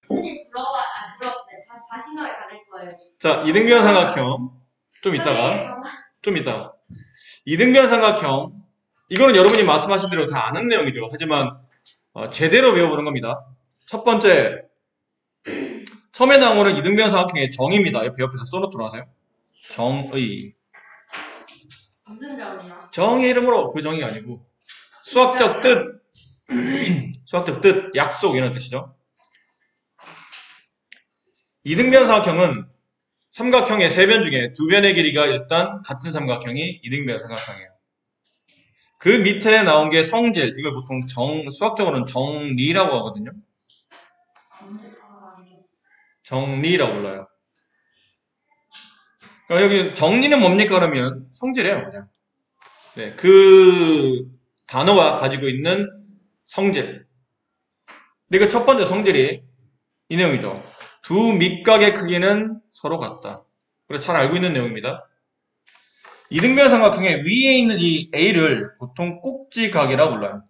선생님 부러워, 아, 부럽대. 자신감에 가질 거예요. 자, 이등변 삼각형. 좀 이따가. 이등변 삼각형. 이거는 여러분이 말씀하신 대로 다 아는 내용이죠. 하지만 제대로 외워보는 겁니다. 첫 번째, 처음에 나오는 이등변 삼각형의 정의입니다. 옆에다 써놓도록 하세요. 정의. 무슨 점이요? 정의 이름으로 그 정의가 아니고 수학적 뜻. 수학적 뜻, 약속 이런 뜻이죠. 이등변 삼각형은 삼각형의 세 변 중에 두 변의 길이가 일단 같은 삼각형이 이등변 삼각형이에요. 그 밑에 나온 게 성질, 이걸 보통 수학적으로는 정리라고 하거든요. 정리라고 불러요. 그러니까 여기 정리는 뭡니까 그러면 성질이에요, 그냥. 네, 그 단어가 가지고 있는 성질. 근데 그 첫 번째 성질이 이 내용이죠. 두 밑각의 크기는 서로 같다. 그래서 잘 알고 있는 내용입니다. 이등변 삼각형의 위에 있는 이 A를 보통 꼭지각이라고 불러요.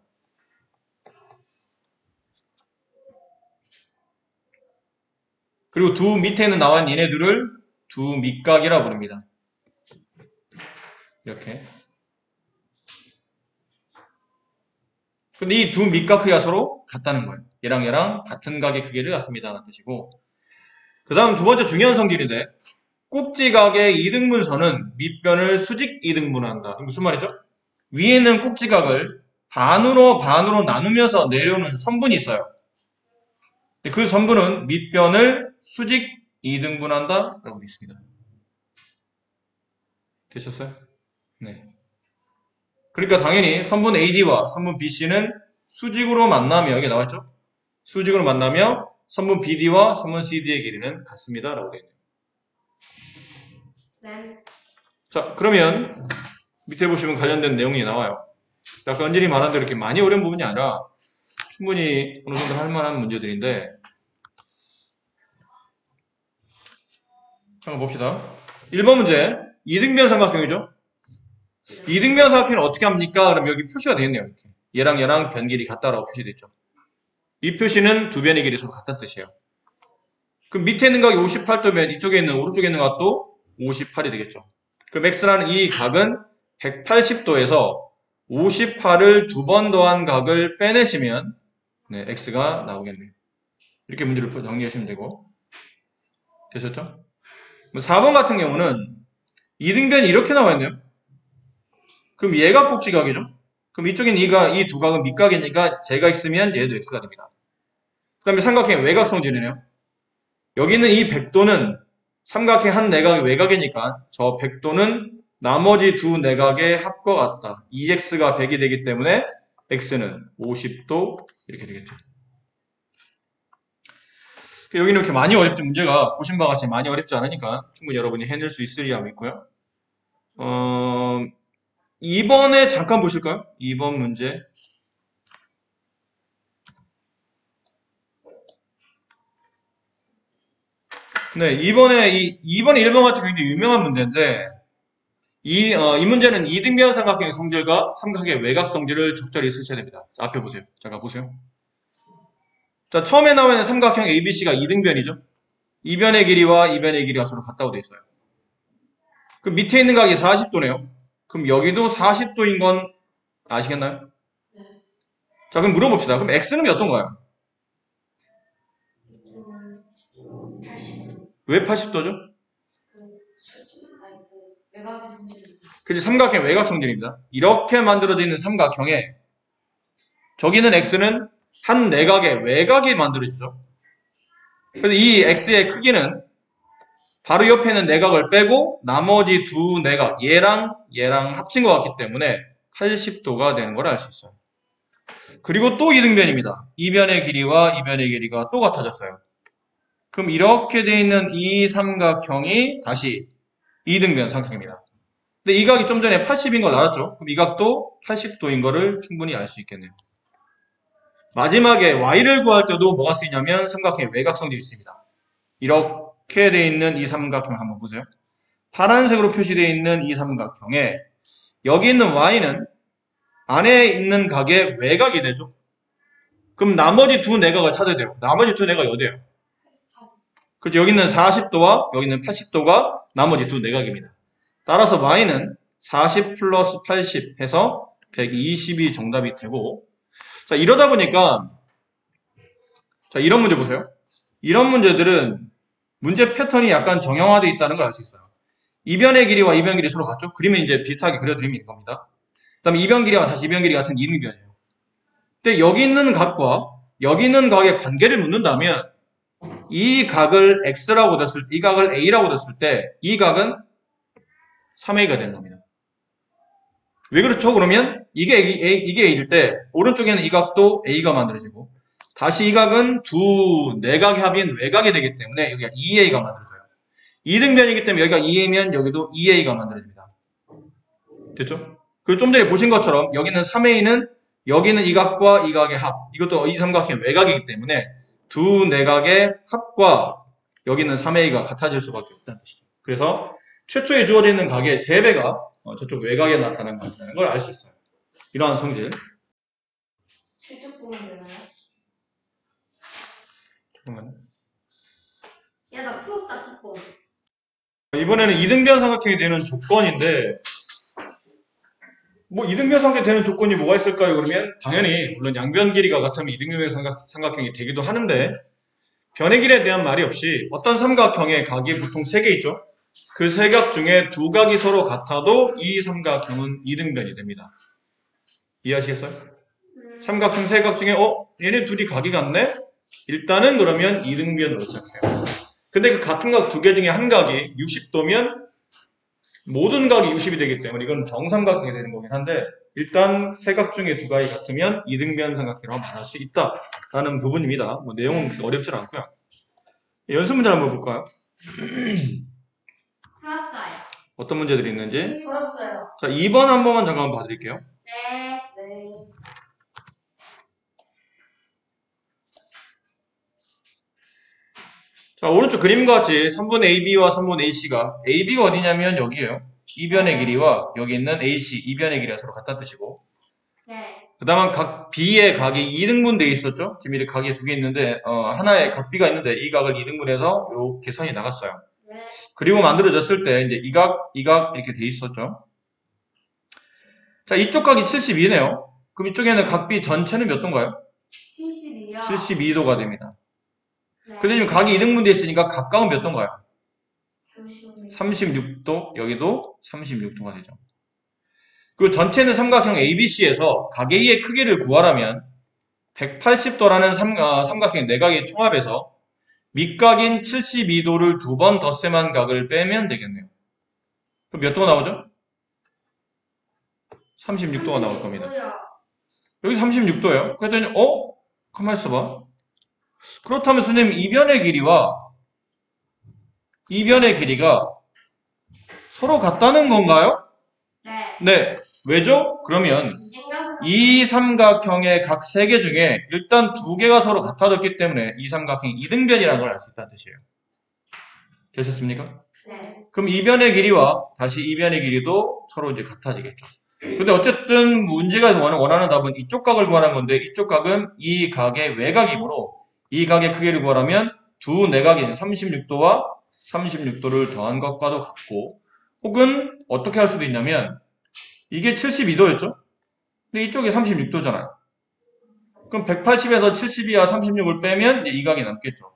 그리고 두 밑에 있는 나와 있는 얘네들을 두 밑각이라고 부릅니다. 이렇게. 근데 이 두 밑각 크기가 서로 같다는 거예요. 얘랑 같은 각의 크기를 갖습니다. 라는 뜻이고. 그 다음 두 번째 중요한 성질인데, 꼭지각의 이등분선은 밑변을 수직 이등분한다. 무슨 말이죠? 위에 있는 꼭지각을 반으로 나누면서 내려오는 선분이 있어요. 그 선분은 밑변을 수직 이등분한다 라고 되어 있습니다. 되셨어요? 네. 그러니까 당연히 선분 AD와 선분 BC는 수직으로 만나며, 여기 나와있죠? 수직으로 만나며 선분 BD와 선분 CD의 길이는 같습니다. 라고 되어 있네요. 네. 자, 그러면 밑에 보시면 관련된 내용이 나와요. 아까 은진이 말한 대로 이렇게 많이 어려운 부분이 아니라 충분히 어느 정도 할 만한 문제들인데, 한번 봅시다. 1번 문제, 이등변 삼각형이죠? 이등변 삼각형은 어떻게 합니까? 그럼 여기 표시가 되어 있네요. 이렇게. 얘랑 변 길이 같다라고 표시되어 있죠. 이 표시는 두 변의 길이 서로 같다는 뜻이에요. 그럼 밑에 있는 각이 58도면 이쪽에 있는 오른쪽에 있는 각도 58이 되겠죠. 그럼 x라는 이 각은 180도에서 58을 두 번 더한 각을 빼내시면 네, x가 나오겠네요. 이렇게 문제를 정리하시면 되고. 되셨죠? 4번 같은 경우는 이등변이 이렇게 나와 있네요. 그럼 얘가 꼭지각이죠? 그럼 이쪽엔 이 두 각은 밑각이니까 제가 x면 얘도 x가 됩니다. 그 다음에 삼각형의 외곽성질이네요. 여기는 이 100도는 삼각형 한 내각의 외곽이니까 저 100도는 나머지 두 내각의 합과 같다. 2x가 100이 되기 때문에 x는 50도 이렇게 되겠죠. 여기는 이렇게 많이 어렵지, 문제가 보신 바와 같이 많이 어렵지 않으니까 충분히 여러분이 해낼 수 있으리라 믿고요. 2번에 잠깐 보실까요? 2번 문제. 네, 2번에 1번 같은 경우 굉장히 유명한 문제인데, 이 문제는 이등변 삼각형의 성질과 삼각의 외곽 성질을 적절히 쓰셔야 됩니다. 자, 앞에 보세요. 잠깐 보세요. 자, 처음에 나와 있는 삼각형 ABC가 이등변이죠. 이 변의 길이와 이 변의 길이가 서로 같다고 되어 있어요. 그럼 밑에 있는 각이 40도네요. 그럼 여기도 40도인 건 아시겠나요? 네. 자, 그럼 물어봅시다. 그럼 x는 어떤가요? 80도. 왜 80도죠? 외곽의 성질. 그치, 삼각형 외곽 성질입니다. 이렇게 만들어져 있는 삼각형에 저기는 x는 한 내각의 외곽이 만들어지죠. 그래서 이 x의 크기는 바로 옆에 있는 내각을 빼고 나머지 두 내각, 얘랑 합친 것 같기 때문에 80도가 되는 걸 알 수 있어요. 그리고 또 이등변입니다. 이 변의 길이와 이 변의 길이가 또 같아졌어요. 그럼 이렇게 되어 있는 이 삼각형이 다시 이등변 삼각형입니다. 근데 이 각이 좀 전에 80인 걸 알았죠? 그럼 이 각도 80도인 거를 충분히 알 수 있겠네요. 마지막에 y를 구할 때도 뭐가 쓰이냐면 삼각형의 외곽 성질이 있습니다. 이렇게 되어 있는 이 삼각형 한번 보세요. 파란색으로 표시되어 있는 이 삼각형에 여기 있는 y는 안에 있는 각의 외곽이 되죠. 그럼 나머지 두 내각을 찾아야 돼요. 나머지 두 내각이 어디예요? 그렇죠. 여기는 40도와 여기는 80도가 나머지 두 내각입니다. 따라서 y는 40 플러스 80 해서 120이 정답이 되고, 자, 이러다 보니까, 자, 이런 문제 보세요. 이런 문제들은 문제 패턴이 약간 정형화되어 있다는 걸 알 수 있어요. 이변의 길이와 이변 길이 서로 같죠? 그림은 이제 비슷하게 그려드리면 겁니다. 그 다음에 이변 길이와 다시 이변 길이 같은 이등변이에요. 근데 여기 있는 각과 여기 있는 각의 관계를 묻는다면 이 각을 x라고 뒀을 때, 이 각을 a라고 뒀을 때 이 각은 3a가 되는 겁니다. 왜 그렇죠? 그러면 이게 a일 때 오른쪽에는 이 각도 a가 만들어지고 다시 이 각은 두 내각의 합인 외각이 되기 때문에 여기가 2a가 만들어져요. 이등변이기 때문에 여기가 2a면 여기도 2a가 만들어집니다. 됐죠? 그리고 좀 전에 보신 것처럼 여기는 3a는 여기는 이 각과 이 각의 합, 이것도 이 삼각형의 외각이기 때문에 두 내각의 합과 여기는 3a가 같아질 수밖에 없다는 뜻이죠. 그래서 최초에 주어져 있는 각의 3배가 저쪽 외곽에 나타난 각이라는 걸 알 수 있어요. 이러한 성질. 실적 보면 되나요? 잠깐만요. 야, 나 풀었다 싶어. 이번에는 이등변 삼각형이 되는 조건인데 뭐 이등변 삼각형이 되는 조건이 뭐가 있을까요? 그러면 당연히 물론 양변 길이가 같으면 이등변 삼각형이 되기도 하는데 변의 길이에 대한 말이 없이 어떤 삼각형의 각이 보통 3개 있죠? 그 3각 중에 2각이 서로 같아도 이 삼각형은 이등변이 됩니다. 이해하시겠어요? 삼각형 3각 중에 얘네 둘이 각이 같네? 일단은 그러면 이등변으로 시작해요. 근데 그 같은 각 2개 중에 한 각이 60도면 모든 각이 60이 되기 때문에 이건 정삼각형이 되는 거긴 한데 일단 3각 중에 2각이 같으면 이등변 삼각형이라고 말할 수 있다라는 부분입니다. 뭐 내용은 어렵지 않고요. 연습 문제 한번 볼까요? 풀었어요. 어떤 문제들이 있는지. 풀었어요. 자, 2번 한 번만 잠깐 봐드릴게요. 네. 네. 자, 오른쪽 그림과 같이 3분 AB와 3분 AC가 AB가 어디냐면 여기에요. 이변의 길이와 여기 있는 AC, 이변의 길이가 서로 같다는 뜻이고 네. 그 다음은 각 B의 각이 2등분되어 있었죠. 지금 이렇게 각이 2개 있는데 하나에 각 B가 있는데 이 각을 2등분해서 이렇게 선이 나갔어요. 네. 그리고 만들어졌을 때 이제 이 각 이렇게 돼 있었죠. 자, 이쪽 각이 72네요. 그럼 이쪽에는 각 B 전체는 몇 도인가요? 72요. 72도가 됩니다. 네. 근데 지금 각이 2등분되어 있으니까 각각은 몇 도인가요? 36. 36도, 여기도 36도가 되죠. 그 전체는 삼각형 ABC에서 각 A의 크기를 구하라면 180도라는 삼각형 내각의 총합에서 밑각인 72도를 2번 덧셈한 각을 빼면 되겠네요. 그럼 몇 도가 나오죠? 36도가 나올 겁니다. 여기 36도예요. 그랬더니 가만히 있어봐. 그렇다면 선생님 이변의 길이가 서로 같다는 건가요? 네. 네. 왜죠? 그러면 이진감 이 삼각형의 각 3개 중에 일단 2개가 서로 같아졌기 때문에 이 삼각형이 이등변이라는 걸 알 수 있다는 뜻이에요. 되셨습니까? 네. 그럼 이변의 길이와 다시 이변의 길이도 서로 이제 같아지겠죠. 근데 어쨌든 문제가 원하는 답은 이쪽 각을 구하는 건데 이쪽 각은 이 각의 외각이므로 이 각의 크기를 구하려면 두 내각인 36도와 36도를 더한 것과도 같고 혹은 어떻게 할 수도 있냐면 이게 72도였죠? 근데 이쪽이 36도잖아요. 그럼 180에서 72와 36을 빼면 이제 이 각이 남겠죠.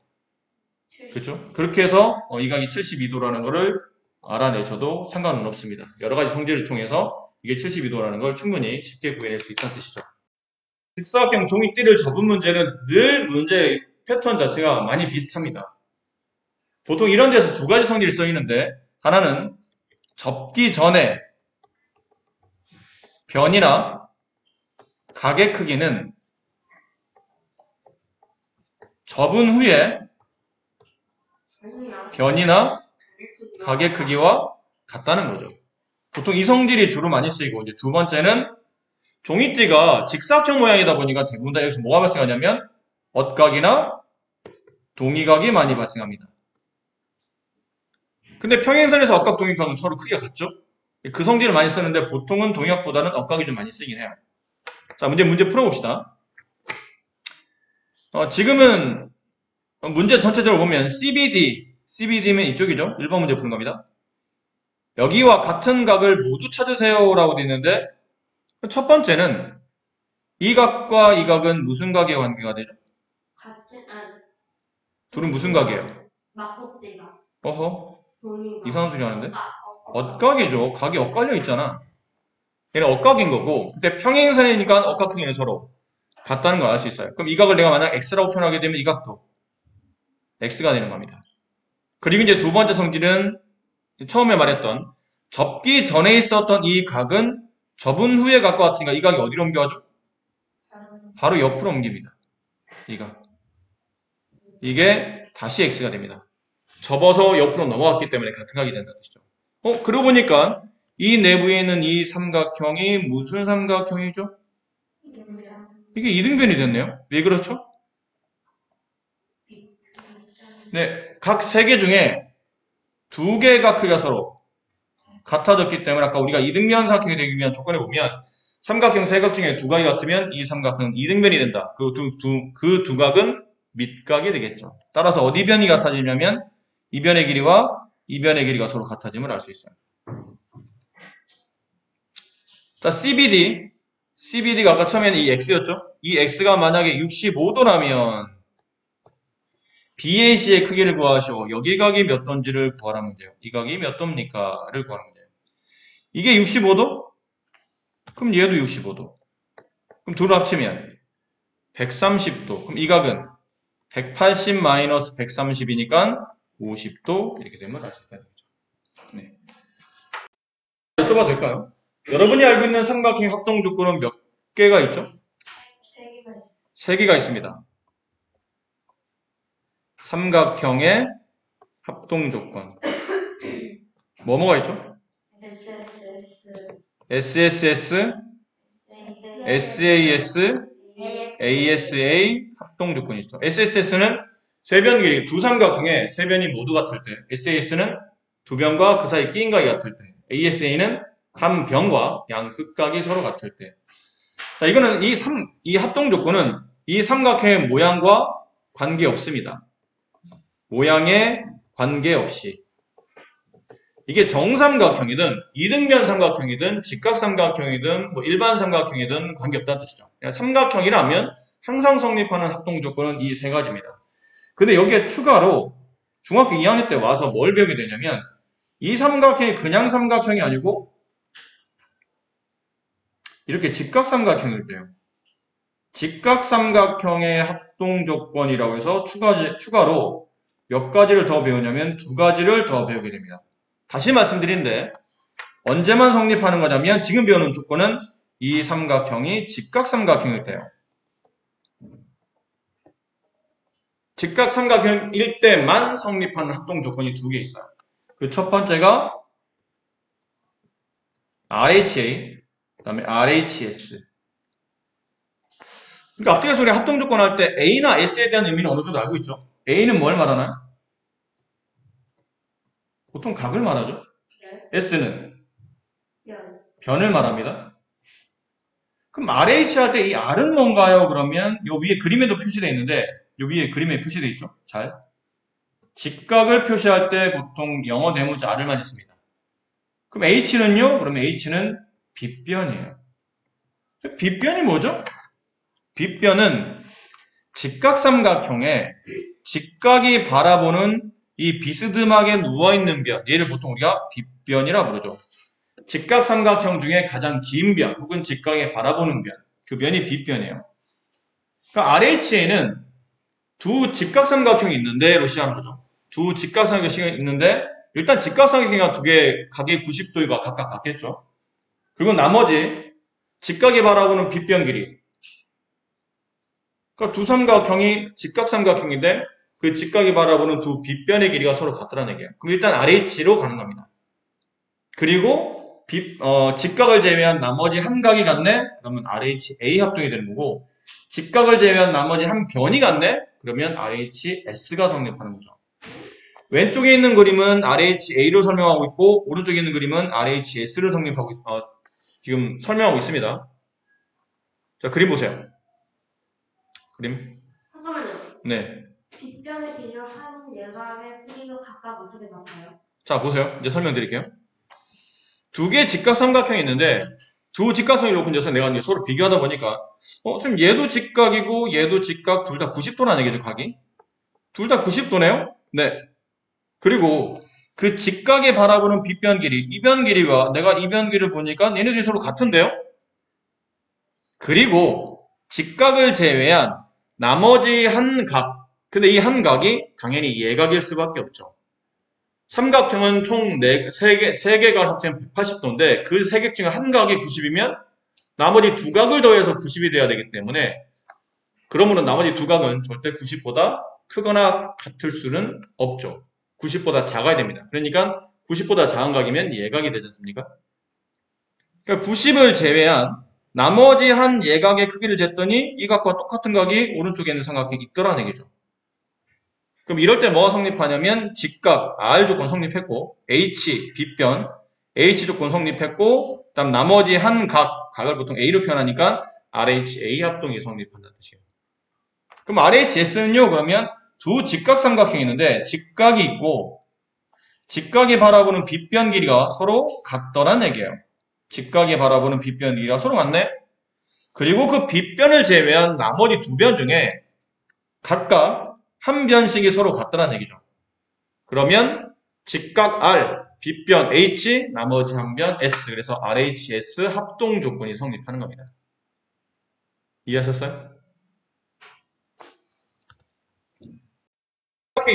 그렇죠? 그렇게 해서 이 각이 72도라는 것을 알아내셔도 상관은 없습니다. 여러 가지 성질을 통해서 이게 72도라는 걸 충분히 쉽게 구해낼 수 있다는 뜻이죠. 직사각형 종이띠를 접은 문제는 늘 문제의 패턴 자체가 많이 비슷합니다. 보통 이런 데서 2가지 성질이 쓰이는데 하나는 접기 전에 변이나 각의 크기는 접은 후에 변이나 각의 크기와 같다는 거죠. 보통 이 성질이 주로 많이 쓰이고 이제 두 번째는 종이띠가 직사각형 모양이다 보니까 대부분 다 여기서 뭐가 발생하냐면 엇각이나 동의각이 많이 발생합니다. 근데 평행선에서 엇각, 동의각은 서로 크기가 같죠? 그 성질을 많이 쓰는데 보통은 동의각보다는 엇각이 좀 많이 쓰이긴 해요. 자, 문제 풀어봅시다. 지금은 문제 전체적으로 보면 CBD면 이쪽이죠. 1번 문제 푸는 겁니다. 여기와 같은 각을 모두 찾으세요라고 되어 있는데 첫 번째는 이 각과 이 각은 무슨 각의 관계가 되죠? 같은 둘은 무슨 각이에요? 막곱대가 어허, 동의가 이상한 소리 하는데? 아, 엇각이죠. 각이 엇갈려 있잖아. 얘는 엇각인 거고, 근데 평행선이니까 엇각형이 서로 같다는 걸 알 수 있어요. 그럼 이 각을 내가 만약 x라고 표현하게 되면 이 각도 x가 되는 겁니다. 그리고 이제 두 번째 성질은 처음에 말했던 접기 전에 있었던 이 각은 접은 후의 각과 같으니까 이 각이 어디로 옮겨가죠? 바로 옆으로 옮깁니다. 이 각. 이게 다시 x가 됩니다. 접어서 옆으로 넘어갔기 때문에 같은 각이 된다는 뜻이죠. 그러고 보니까 이 내부에 있는 이 삼각형이 무슨 삼각형이죠? 이게 이등변이 됐네요. 왜 그렇죠? 네, 각 세 개 중에 두 개의 각 크기가 서로 같아졌기 때문에 아까 우리가 이등변 삼각형이 되기 위한 조건에 보면 삼각형 세 각 중에 두 각이 같으면 이 삼각형은 이등변이 된다. 그리고 그 두 각은 밑각이 되겠죠. 따라서 어디 변이 같아지냐면 이 변의 길이와 이 변의 길이가 서로 같아짐을 알 수 있어요. 자, CBD가 아까 처음에는 이 x였죠? 이 x가 만약에 65도라면 BAC의 크기를 구하시오. 여기 각이 몇 도인지를 구하라는 문제예요. 이 각이 몇 도입니까? 를 구하는 문제예요. 이게 65도? 그럼 얘도 65도. 그럼 둘을 합치면 130도. 그럼 이 각은 180-130이니까 50도 이렇게 되면 알 수 있다는 거죠. 네. 여쭤봐도 될까요? 여러분이 알고 있는 삼각형 합동 조건은 몇 개가 있죠? 세 개가 있습니다. 삼각형의 합동 조건. 뭐가 있죠? SSS, SAS, ASA 합동 조건이 있죠. SSS는 세 변 길이, 두 삼각형의 세 변이 모두 같을 때, SAS는 두 변과 그 사이 끼인 각이 같을 때, ASA는 한 변과 양 극각이 서로 같을 때. 자, 이거는 이 합동 조건은 이 삼각형의 모양과 관계없습니다. 모양에 관계없이. 이게 정삼각형이든 이등변 삼각형이든 직각삼각형이든 뭐 일반 삼각형이든 관계없다는 뜻이죠. 삼각형이라면 항상 성립하는 합동 조건은 이 세 가지입니다. 근데 여기에 추가로 중학교 2학년 때 와서 뭘 배우게 되냐면 이 삼각형이 그냥 삼각형이 아니고 이렇게 직각삼각형일 때요. 직각삼각형의 합동 조건이라고 해서 추가로 몇 가지를 더 배우냐면 두 가지를 더 배우게 됩니다. 다시 말씀드린데 언제만 성립하는 거냐면 지금 배우는 조건은 이 삼각형이 직각삼각형일 때요. 직각삼각형일 때만 성립하는 합동 조건이 두 개 있어요. 그 첫 번째가 RHA, 그 다음에 RHS. 그러니까 앞쪽에서 우리 합동 조건 할 때 A나 S에 대한 의미는 어느 정도 알고 있죠? A는 뭘 말하나요? 보통 각을 말하죠. S는 변을 말합니다. 그럼 RH 할 때 이 R은 뭔가요? 그러면 요 위에 그림에도 표시되어 있는데 요 위에 그림에 표시되어 있죠. 잘. 직각을 표시할 때 보통 영어 대문자 R을만 있습니다. 그럼 H는요? 그러면 H는 빗변이에요. 빗변이 뭐죠? 빗변은 직각삼각형에 직각이 바라보는 이 비스듬하게 누워있는 변, 얘를 보통 우리가 빗변이라 부르죠. 직각삼각형 중에 가장 긴 변, 혹은 직각에 바라보는 변, 그 변이 빗변이에요. 그러니까 RHA는 두 직각삼각형이 있는데, 로시아는 거죠. 두 직각삼각형이 있는데, 일단 직각삼각형이 두 개, 각의 90도가 각각 같겠죠. 그리고 나머지 직각에 바라보는 빗변 길이. 그러니까 두 삼각형이 직각삼각형인데, 그 직각이 바라보는 두 빗변의 길이가 서로 같다는 얘기예요. 그럼 일단 RH로 가는 겁니다. 그리고 직각을 제외한 나머지 한 각이 같네? 그러면 RHA 합동이 되는 거고 직각을 제외한 나머지 한 변이 같네? 그러면 RHS가 성립하는 거죠. 왼쪽에 있는 그림은 RHA로 설명하고 있고 오른쪽에 있는 그림은 RHS를 지금 설명하고 있습니다. 자, 그림 보세요. 그림. 잠깐만요. 네. 빗변 빗변의 길이와 한 예각의 크기가 각각 어떻게 나타나요? 자, 보세요. 이제 설명드릴게요. 두 개의 직각삼각형이 있는데 두 직각선을 놓고 이제 내가 이제 서로 비교하다 보니까 지금 얘도 직각이고 얘도 직각 둘 다 90도라는 얘기죠, 각이. 둘 다 90도네요? 네. 그리고 그 직각에 바라보는 빗변 길이, 이변 길이와 내가 이변 길이를 보니까 얘네들이 서로 같은데요? 그리고 직각을 제외한 나머지 한 각. 근데 이 한 각이 당연히 예각일 수밖에 없죠. 삼각형은 총 3개가 합치면 180도인데 그 3개 중에 한 각이 90이면 나머지 두 각을 더해서 90이 돼야 되기 때문에 그러므로 나머지 두 각은 절대 90보다 크거나 같을 수는 없죠. 90보다 작아야 됩니다. 그러니까 90보다 작은 각이면 예각이 되지 않습니까? 그러니까 90을 제외한 나머지 한 예각의 크기를 쟀더니 이 각과 똑같은 각이 오른쪽에 있는 삼각형이 있더라는 얘기죠. 그럼 이럴 때 뭐가 성립하냐면 직각 R 조건 성립했고 H 빗변 H 조건 성립했고 그다음 나머지 한 각을 보통 A로 표현하니까 RHA 합동이 성립한다는 뜻이에요. 그럼 RHS는요 그러면 두 직각삼각형이 있는데 직각이 있고 직각이 바라보는 빗변 길이가 서로 같더란 얘기예요. 직각이 바라보는 빗변 길이가 서로 같네. 그리고 그 빗변을 제외한 나머지 두 변 중에 각각 한 변씩이 서로 같다는 얘기죠. 그러면 직각 R, 빗변 H, 나머지 한 변 S. 그래서 RHS 합동 조건이 성립하는 겁니다. 이해하셨어요?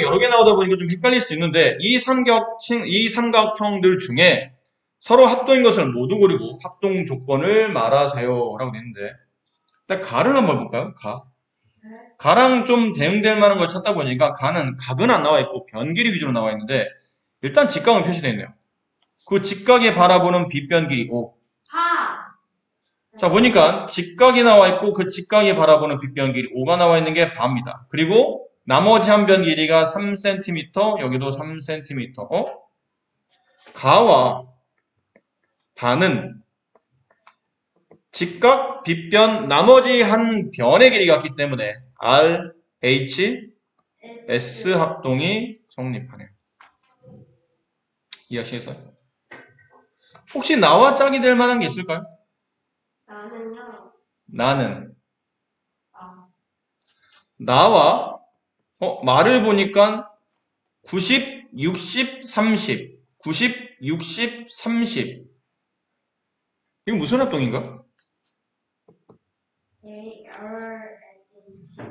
여러 개 나오다 보니까 좀 헷갈릴 수 있는데 이 삼각형들 중에 서로 합동인 것을 모두 고르고 합동 조건을 말하세요 라고 되어 있는데 일단 가를 한번 볼까요? 가랑 좀 대응될 만한 걸 찾다 보니까 가는 각은 안 나와 있고 변 길이 위주로 나와 있는데 일단 직각은 표시되어 있네요. 그 직각에 바라보는 빗변 길이 5. 자 보니까 직각이 나와 있고 그 직각에 바라보는 빗변 길이 5가 나와 있는 게 바입니다. 그리고 나머지 한 변 길이가 3cm, 여기도 3cm. 가와 바는 직각, 빗변, 나머지 한 변의 길이가 같기 때문에 R, H, S 합동이 성립하네요. 이해하시겠어요? 혹시 나와 짝이 될 만한 게 있을까요? 나는요. 나는. 아, 나와 말을 보니까 90, 60, 30. 90, 60, 30. 이거 무슨 합동인가? A, R, H,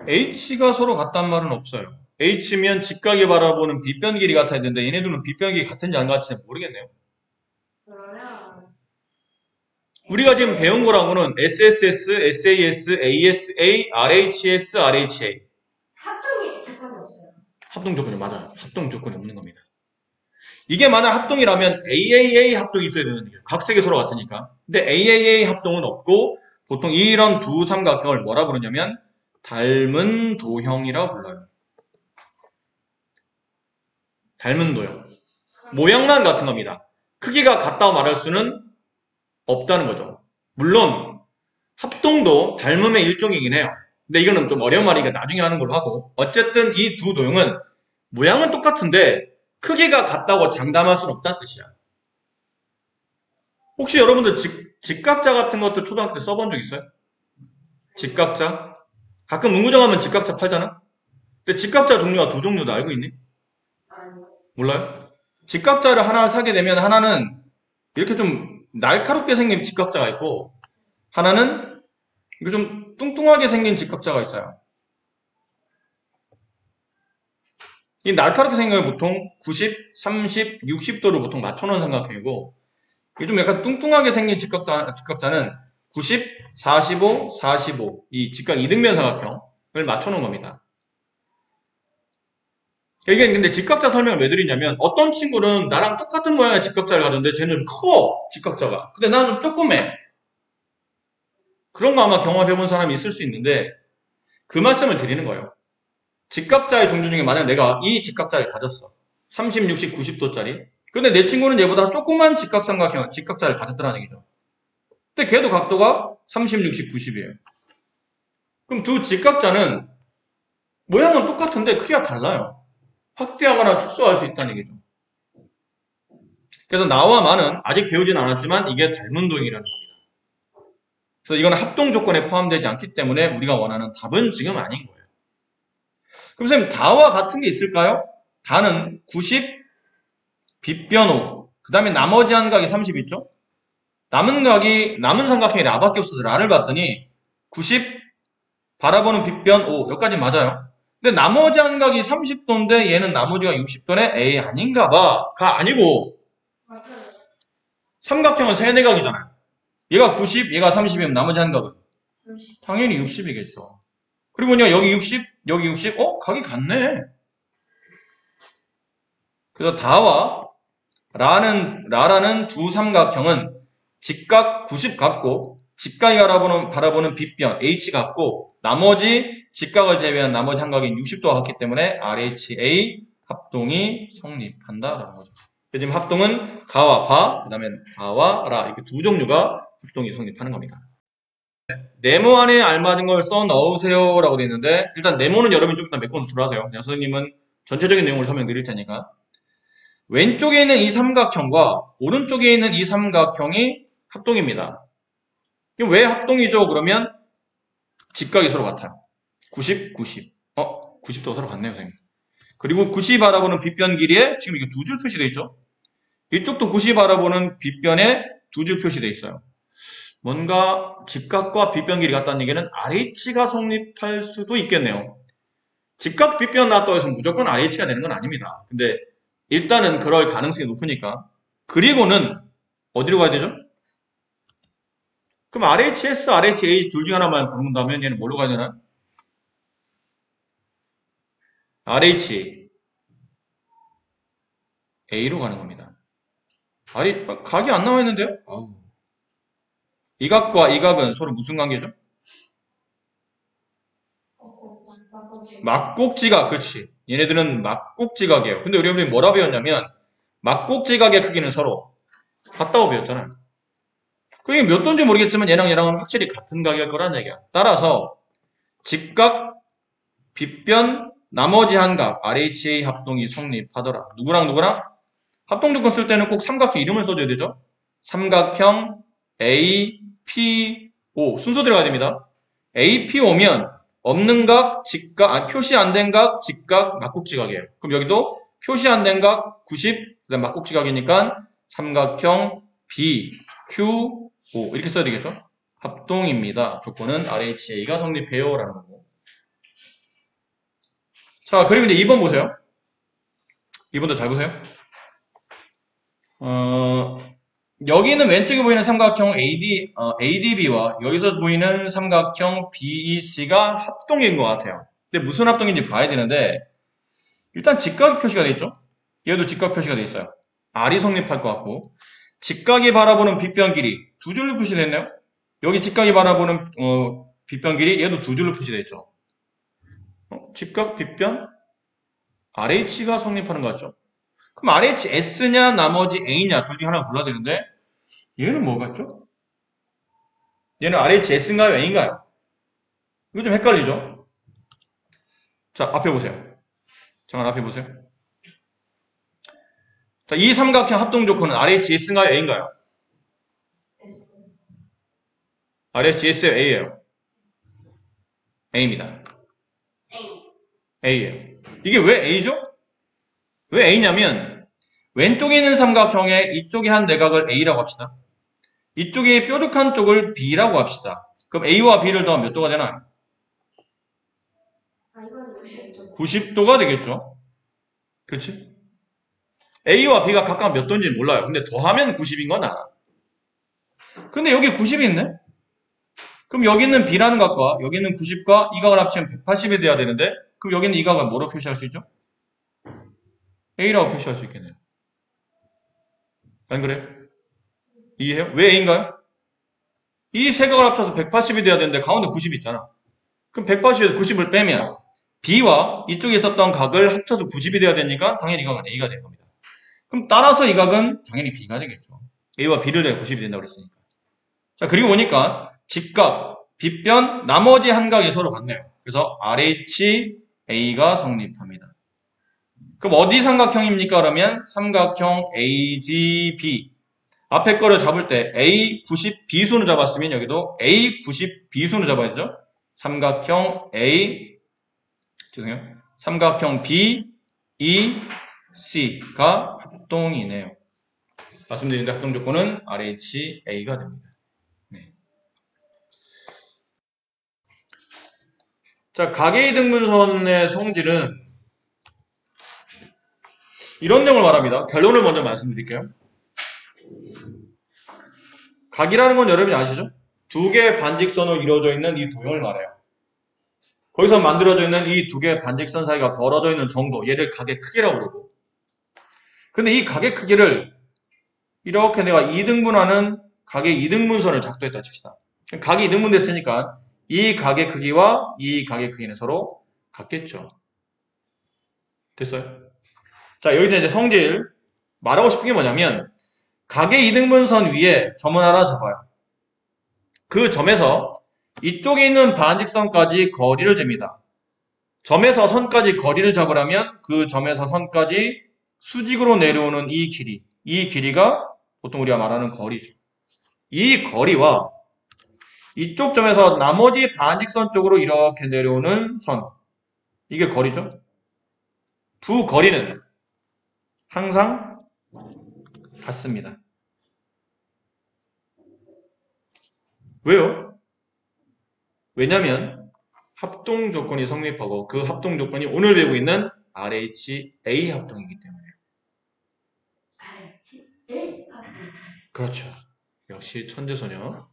A. H가 서로 같단 말은 없어요. H면 직각에 바라보는 빗변 길이 같아야 되는데 얘네들은 빗변 길이 같은지 안 같은지 모르겠네요. 그러면 우리가 지금 배운 거랑은 SSS, SAS, ASA, RHS, RHA. 합동이 조건이 없어요. 합동 조건이 맞아요. 합동 조건이 없는 겁니다. 이게 만약 합동이라면 AAA 합동이 있어야 되는 거예요. 각 세 개 서로 같으니까. 근데 AAA 합동은 없고 보통 이런 두 삼각형을 뭐라 부르냐면 닮은 도형이라고 불러요. 닮은 도형. 모양만 같은 겁니다. 크기가 같다고 말할 수는 없다는 거죠. 물론 합동도 닮음의 일종이긴 해요. 근데 이거는 좀 어려운 말이니까 나중에 하는 걸로 하고 어쨌든 이 두 도형은 모양은 똑같은데 크기가 같다고 장담할 수는 없다는 뜻이야. 혹시 여러분들 직각자 같은 것도 초등학교 때 써본 적 있어요? 직각자? 가끔 문구점 하면 직각자 팔잖아? 근데 직각자 종류가 두 종류도 알고 있니? 아니요. 몰라요? 직각자를 하나 사게 되면 하나는 이렇게 좀 날카롭게 생긴 직각자가 있고 하나는 이거 좀 뚱뚱하게 생긴 직각자가 있어요. 이 날카롭게 생긴 건 보통 90, 30, 60도를 보통 맞춰놓은 삼각형이고 이게 좀 약간 뚱뚱하게 생긴 직각자는 90, 45, 45 이 직각 이등변 삼각형을 맞춰놓은 겁니다. 이게 근데 직각자 설명을 왜 드리냐면 어떤 친구는 나랑 똑같은 모양의 직각자를 가졌는데 쟤는 좀 커 직각자가 근데 나는 좀 조그매 그런 거 아마 경험해본 사람이 있을 수 있는데 그 말씀을 드리는 거예요. 직각자의 종류 중에 만약 내가 이 직각자를 가졌어 30, 60, 90도짜리 근데 내 친구는 얘보다 조그만 직각삼각형 직각자를 가졌더라는 얘기죠. 근데 걔도 각도가 30, 60, 90이에요. 그럼 두 직각자는 모양은 똑같은데 크기가 달라요. 확대하거나 축소할 수 있다는 얘기죠. 그래서 나와 마는 아직 배우진 않았지만 이게 닮은 도형이라는 겁니다. 그래서 이건 합동 조건에 포함되지 않기 때문에 우리가 원하는 답은 지금 아닌 거예요. 그럼 선생님 다와 같은 게 있을까요? 다는 90, 빗변 5, 그 다음에 나머지 한 각이 30 있죠? 남은 삼각형이 라밖에 없어서 라를 봤더니 90, 바라보는 빗변 5, 여기까지 맞아요. 근데 나머지 한 각이 30도인데 얘는 나머지가 60도네? 에이 아닌가 봐. 가 아니고 맞아요. 삼각형은 세네각이잖아요. 얘가 90, 얘가 30이면 나머지 한 각은 30. 당연히 60이겠죠. 그리고요 여기 60, 여기 60, 각이 같네. 그래서 다와 라라는 두 삼각형은 직각 90 같고 직각이 바라보는 빗변 h 같고 나머지 직각을 제외한 나머지 한 각인 60도가 같기 때문에 RHA 합동이 성립한다라는 거죠. 지금 합동은 가와 바, 그 다음에 바와 라 이렇게 두 종류가 합동이 성립하는 겁니다. 네모 안에 알맞은 걸 써 넣으세요 라고 되어 있는데 일단 네모는 여러분이 좀 이따 몇 번 들어가세요. 그냥 선생님은 전체적인 내용을 설명드릴 테니까 왼쪽에 있는 이 삼각형과 오른쪽에 있는 이 삼각형이 합동입니다. 왜 합동이죠? 그러면 직각이 서로 같아요. 90, 90. 90도 서로 같네요, 선생님. 그리고 90 바라보는 빗변 길이에 지금 이게 두 줄 표시되어 있죠? 이쪽도 90 바라보는 빗변에 두 줄 표시되어 있어요. 뭔가 직각과 빗변 길이 같다는 얘기는 RH가 성립할 수도 있겠네요. 직각 빗변 나왔다고 해서 무조건 RH가 되는 건 아닙니다. 근데 일단은 그럴 가능성이 높으니까. 그리고는 어디로 가야 되죠? 그럼 RHS, RHA 둘 중에 하나만 고른다면 얘는 뭘로 가야 되나? RHA. A로 가는 겁니다. 각이 안 나와 있는데요? 이 각과 이 각은 서로 무슨 관계죠? 막곡지각, 그렇지. 얘네들은 막곡지각이에요. 근데 우리 뭐라 배웠냐면 막곡지각의 크기는 서로 같다고 배웠잖아요. 그게 몇 도인지 모르겠지만 얘랑은 확실히 같은 각일 거란 얘기야. 따라서 직각, 빗변, 나머지 한 각, RHA 합동이 성립하더라. 누구랑? 합동 조건 쓸 때는 꼭 삼각형 이름을 써줘야 되죠. 삼각형 A, P, O 순서 들어가야 됩니다. A, P, O면 없는 각, 직각, 표시 안 된 각, 직각, 막곡지각이에요. 그럼 여기도 표시 안 된 각 90, 그다음 막곡지각이니까 삼각형 B, Q, O 이렇게 써야 되겠죠? 합동입니다. 조건은 RHA가 성립해요 라는 거고. 자, 그리고 이제 2번 보세요. 2번도 잘 보세요. 여기는 왼쪽에 보이는 삼각형 ADB와 여기서 보이는 삼각형 BEC가 합동인 것 같아요. 근데 무슨 합동인지 봐야 되는데 일단 직각 표시가 되어 있죠? 얘도 직각 표시가 되어 있어요. R이 성립할 것 같고 직각이 바라보는 빗변 길이 두 줄로 표시되어 있네요. 여기 직각이 바라보는 빗변 길이 얘도 두 줄로 표시되어 있죠. 직각 빗변 RH가 성립하는 것 같죠? 그럼 RHS냐 나머지 A냐 둘 중에 하나 골라야 되는데 얘는 뭐 같죠? 얘는 RHS인가요? A인가요? 이거 좀 헷갈리죠? 자, 앞에 보세요. 잠깐 앞에 보세요. 자, 이 삼각형 합동 조건은 RHS인가요? A인가요? S. RHS예요? A예요? A입니다. A. A예요. 이게 왜 A죠? 왜 A냐면 왼쪽에 있는 삼각형의 이쪽에 한 내각을 A라고 합시다. 이쪽에 뾰족한 쪽을 B라고 합시다. 그럼 A와 B를 더하면 몇 도가 되나요? 이건 90도. 90도가 되겠죠. 그렇지? A와 B가 각각 몇 도인지 몰라요. 근데 더하면 90인 건 알아. 근데 여기 90이 있네? 그럼 여기 있는 B라는 각과 여기 있는 90과 이 각을 합치면 180이 돼야 되는데 그럼 여기 있는 이 각을 뭐로 표시할 수 있죠? A라고 표시할 수 있겠네요. 안 그래요? 이해해요? 왜 A인가요? 이 세 각을 합쳐서 180이 돼야 되는데 가운데 90이 있잖아. 그럼 180에서 90을 빼면 B와 이쪽에 있었던 각을 합쳐서 90이 돼야 되니까 당연히 이 각은 A가 되는 겁니다. 그럼 따라서 이 각은 당연히 B가 되겠죠. A와 B를 내가 90이 된다고 그랬으니까. 자, 그리고 보니까 직각, 빗변, 나머지 한 각이 서로 같네요. 그래서 RH, A가 성립합니다. 그럼 어디 삼각형입니까? 그러면 삼각형 ADB. 앞에 거를 잡을 때 A 90 B수는 잡았으면 여기도 A 90 B수는 잡아야죠. 삼각형 삼각형 B, E, C가 합동이네요. 말씀드린 합동 조건은 RHA가 됩니다. 네. 자, 각의 이등분선의 성질은 이런 내용을 말합니다. 결론을 먼저 말씀드릴게요. 각이라는 건 여러분이 아시죠? 두 개의 반직선으로 이루어져 있는 이 도형을 말해요. 거기서 만들어져 있는 이 두 개의 반직선 사이가 벌어져 있는 정도, 얘를 각의 크기라고 그러고. 근데 이 각의 크기를 이렇게 내가 2등분하는 각의 이등분선을 작도했다 칩시다. 각이 2등분 됐으니까 이 각의 크기와 이 각의 크기는 서로 같겠죠. 됐어요? 자, 여기서 이제 성질 말하고 싶은 게 뭐냐면 각의 이등분선 위에 점을 하나 잡아요. 그 점에서 이쪽에 있는 반직선까지 거리를 잽니다. 점에서 선까지 거리를 잡으려면 그 점에서 선까지 수직으로 내려오는 이 길이가 보통 우리가 말하는 거리죠. 이 거리와 이쪽 점에서 나머지 반직선 쪽으로 이렇게 내려오는 선, 이게 거리죠. 두 거리는 항상 같습니다. 왜요? 왜냐면 합동 조건이 성립하고 그 합동 조건이 오늘 배우고 있는 RHA 합동이기 때문에. RHA 합동. 그렇죠. 역시 천재소녀.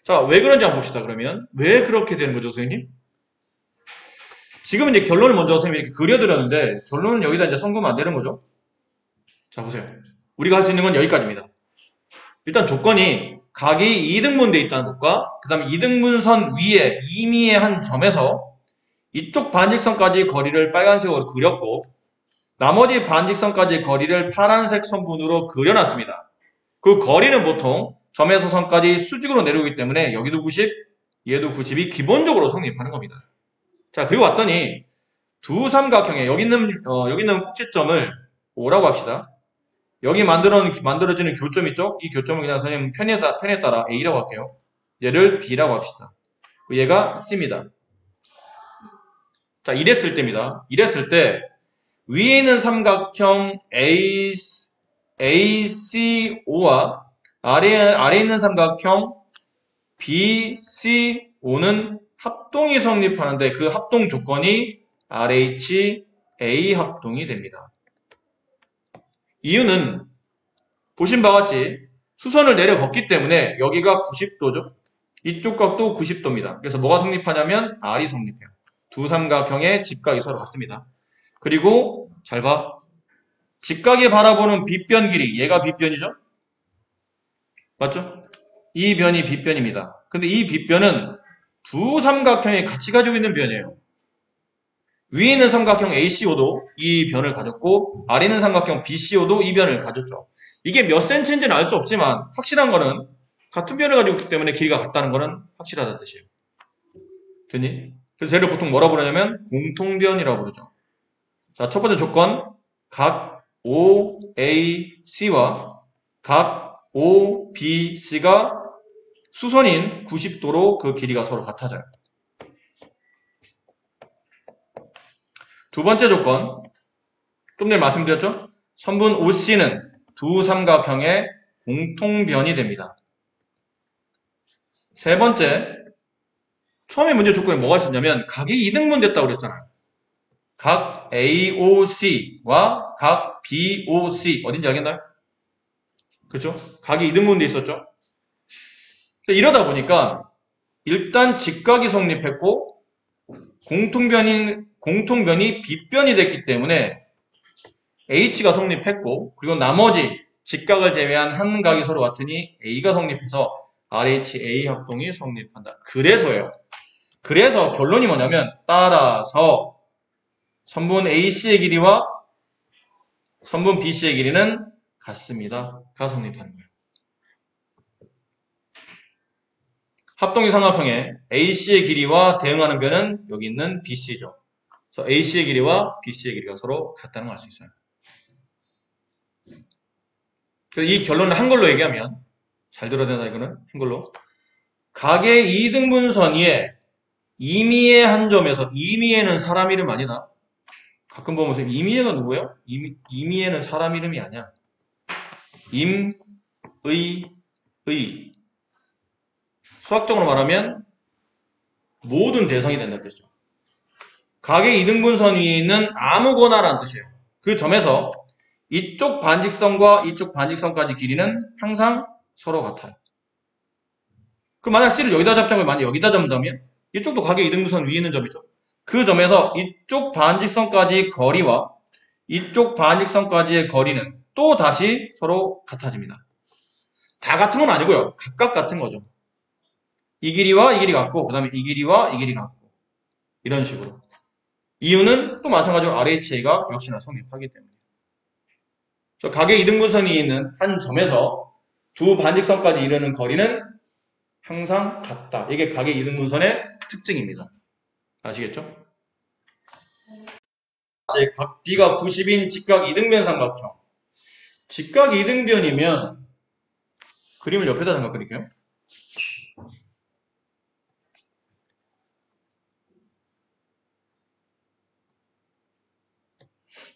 자, 왜 그런지 한번 봅시다. 그러면 왜 그렇게 되는 거죠, 선생님? 지금 이제 결론을 먼저 선생님이 이렇게 그려드렸는데 결론은 여기다 이제 성구면 안 되는 거죠. 자, 보세요. 우리가 할 수 있는 건 여기까지입니다. 일단 조건이 각이 2등분되어 있다는 것과 그 다음에 2등분선 위에 임의의 한 점에서 이쪽 반직선까지 거리를 빨간색으로 그렸고 나머지 반직선까지 거리를 파란색 선분으로 그려놨습니다. 그 거리는 보통 점에서 선까지 수직으로 내려오기 때문에 여기도 90, 얘도 90이 기본적으로 성립하는 겁니다. 자, 그리고 왔더니 두 삼각형에 여기 있는 꼭지점을 O라고 합시다. 여기 만들어지는 교점 있죠? 이 교점을 그냥 선생님 편에 따라 A라고 할게요. 얘를 B라고 합시다. 얘가 C입니다. 자, 이랬을 때입니다. 이랬을 때 위에 있는 삼각형 ACO와 아래에 있는 삼각형 BCO는 합동이 성립하는데 그 합동 조건이 RHA 합동이 됩니다. 이유는 보신 바와 같이 수선을 내려 걷기 때문에 여기가 90도죠. 이쪽 각도 90도입니다. 그래서 뭐가 성립하냐면 R이 성립해요. 두 삼각형의 직각이 서로 같습니다. 그리고 잘 봐. 직각이 바라보는 빗변 길이, 얘가 빗변이죠? 맞죠? 이 변이 빗변입니다. 근데 이 빗변은 두 삼각형이 같이 가지고 있는 변이에요. 위에 있는 삼각형 ACO도 이 변을 가졌고 아래 있는 삼각형 BCO도 이 변을 가졌죠. 이게 몇 센치인지는 알 수 없지만 확실한 거는 같은 변을 가지고 있기 때문에 길이가 같다는 거는 확실하다는 뜻이에요. 됐니? 그래서 쟤를 보통 뭐라고 부르냐면 공통변이라고 부르죠. 자, 첫 번째 조건 각 OAC와 각 OBC가 수선인 90도로 그 길이가 서로 같아져요. 두 번째 조건, 좀 전에 말씀드렸죠? 선분 OC는 두 삼각형의 공통변이 됩니다. 세 번째, 처음에 문제 조건에 뭐가 있었냐면 각이 2등분 됐다고 그랬잖아요. 각 AOC와 각 BOC 어딘지 알겠나요? 그렇죠? 각이 2등분 돼 있었죠? 이러다 보니까 일단 직각이 성립했고 공통변이 빗변이 됐기 때문에 H가 성립했고 그리고 나머지 직각을 제외한 한 각이 서로 같으니 A가 성립해서 RHA 합동이 성립한다. 그래서예요. 그래서 결론이 뭐냐면 따라서 선분 AC의 길이와 선분 BC의 길이는 같습니다. 가 성립하는 거예요. 합동이 삼각형의 AC의 길이와 대응하는 변은 여기 있는 BC죠. 그래서 AC의 길이와 BC의 길이가 서로 같다는 걸 알 수 있어요. 그래서 이 결론을 한글로 얘기하면, 잘 들어야 된다, 이거는. 한글로. 각의 이등분선 위에 임의의 한 점에서, 임의에는 사람 이름 아니다. 가끔 보면서 임의가 누구예요? 임의에는 사람 이름이 아니야. 의. 수학적으로 말하면 모든 대상이 된다는 뜻이죠. 각의 이등분선 위에 있는 아무거나라는 뜻이에요. 그 점에서 이쪽 반직선과 이쪽 반직선까지 길이는 항상 서로 같아요. 그럼 만약 C를 여기다 잡자면 만약 여기다 잡는다면 이쪽도 각의 이등분선 위에 있는 점이죠. 그 점에서 이쪽 반직선까지 거리와 이쪽 반직선까지의 거리는 또 다시 서로 같아집니다. 다 같은 건 아니고요. 각각 같은 거죠. 이 길이와 이 길이 같고 그 다음에 이 길이와 이 길이 같고 이런 식으로. 이유는 또 마찬가지로 RHA가 역시나 성립하기 때문에. 그래서 각의 이등분선이 있는 한 점에서 두 반직선까지 이르는 거리는 항상 같다. 이게 각의 이등분선의 특징입니다. 아시겠죠? 각 B가 90인 직각 이등변 삼각형. 직각 이등변이면 그림을 옆에다 잠깐 그릴게요.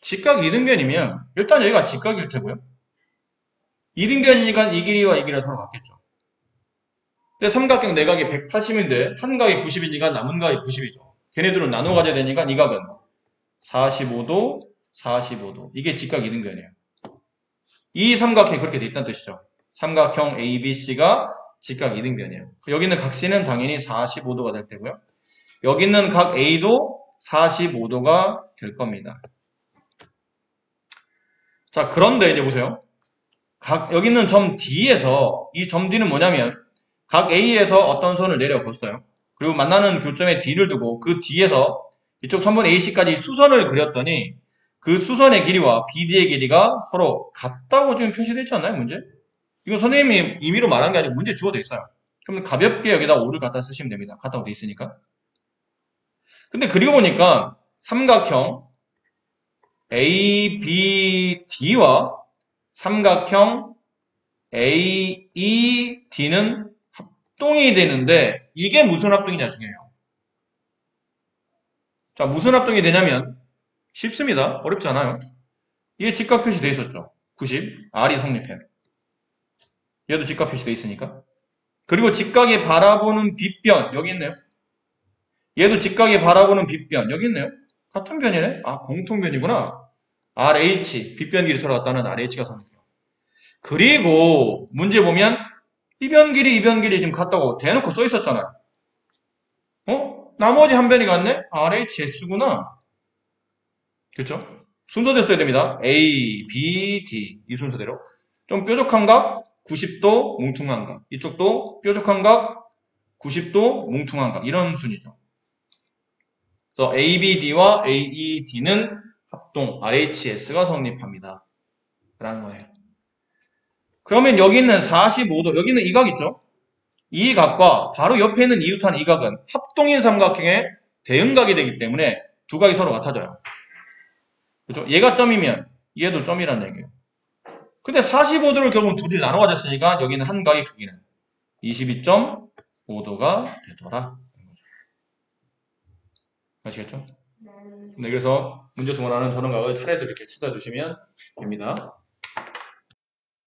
직각 이등변이면 일단 여기가 직각일 테고요. 이등변이니까 이 길이와 이 길이가 서로 같겠죠. 근데 삼각형 내각이 180인데 한 각이 90이니까 남은 각이 90이죠. 걔네들은 나눠 가져야 되니까 이 각은 45도, 45도. 이게 직각 이등변이에요. 이 삼각형이 그렇게 돼 있다는 뜻이죠. 삼각형 ABC가 직각 이등변이에요. 여기 있는 각 C는 당연히 45도가 될 테고요. 여기 있는 각 A도 45도가 될 겁니다. 자, 그런데 이제 보세요. 여기 있는 점 D에서 이 점 D는 뭐냐면 각 A에서 어떤 선을 내려 걷어요. 그리고 만나는 교점에 D를 두고 그 D에서 이쪽 선분 AC까지 수선을 그렸더니 그 수선의 길이와 BD의 길이가 서로 같다고 지금 표시되어 있지 않나요? 문제? 이건 선생님이 임의로 말한 게 아니고 문제 주어져 있어요. 그러면 가볍게 여기다 5를 갖다 쓰시면 됩니다. 같다고 돼 있으니까. 근데 그리고 보니까 삼각형 ABD와 삼각형 AED는 합동이 되는데 이게 무슨 합동이냐 중요해요. 자, 무슨 합동이 되냐면 쉽습니다. 어렵지 않아요. 이게 직각 표시되어 있었죠. 90. R이 성립해요. 얘도 직각 표시되어 있으니까. 그리고 직각이 바라보는 빗변 여기 있네요. 얘도 직각이 바라보는 빗변 여기 있네요. 같은 변이네. 아, 공통변이구나. RH, 빗변 길이 서로 같다는 RH가 성립해요. 그리고 문제 보면 이변 길이 지금 같다고 대놓고 써 있었잖아요. 나머지 한 변이 같네? RHS구나. 그렇죠? 순서대로 써야 됩니다. A, B, D 이 순서대로. 좀 뾰족한 각, 90도 뭉퉁한 각. 이쪽도 뾰족한 각, 90도 뭉퉁한 각. 이런 순이죠. 그래서 ABD와 AED는 합동 RHS가 성립합니다. 라는 거예요. 그러면 여기 있는 45도, 여기 있는 이 각 있죠? 이 각과 바로 옆에 있는 이웃한 이 각은 합동인 삼각형의 대응각이 되기 때문에 두 각이 서로 같아져요. 그렇죠? 얘가 점이면 얘도 점이라는 얘기예요. 근데 45도를 결국 둘이 나눠 가졌으니까 여기는 한 각의 크기는 22.5도가 되더라. 아시겠죠? 네, 그래서 문제에서 원하는 저런 각을 차례대로 이렇게 찾아주시면 됩니다.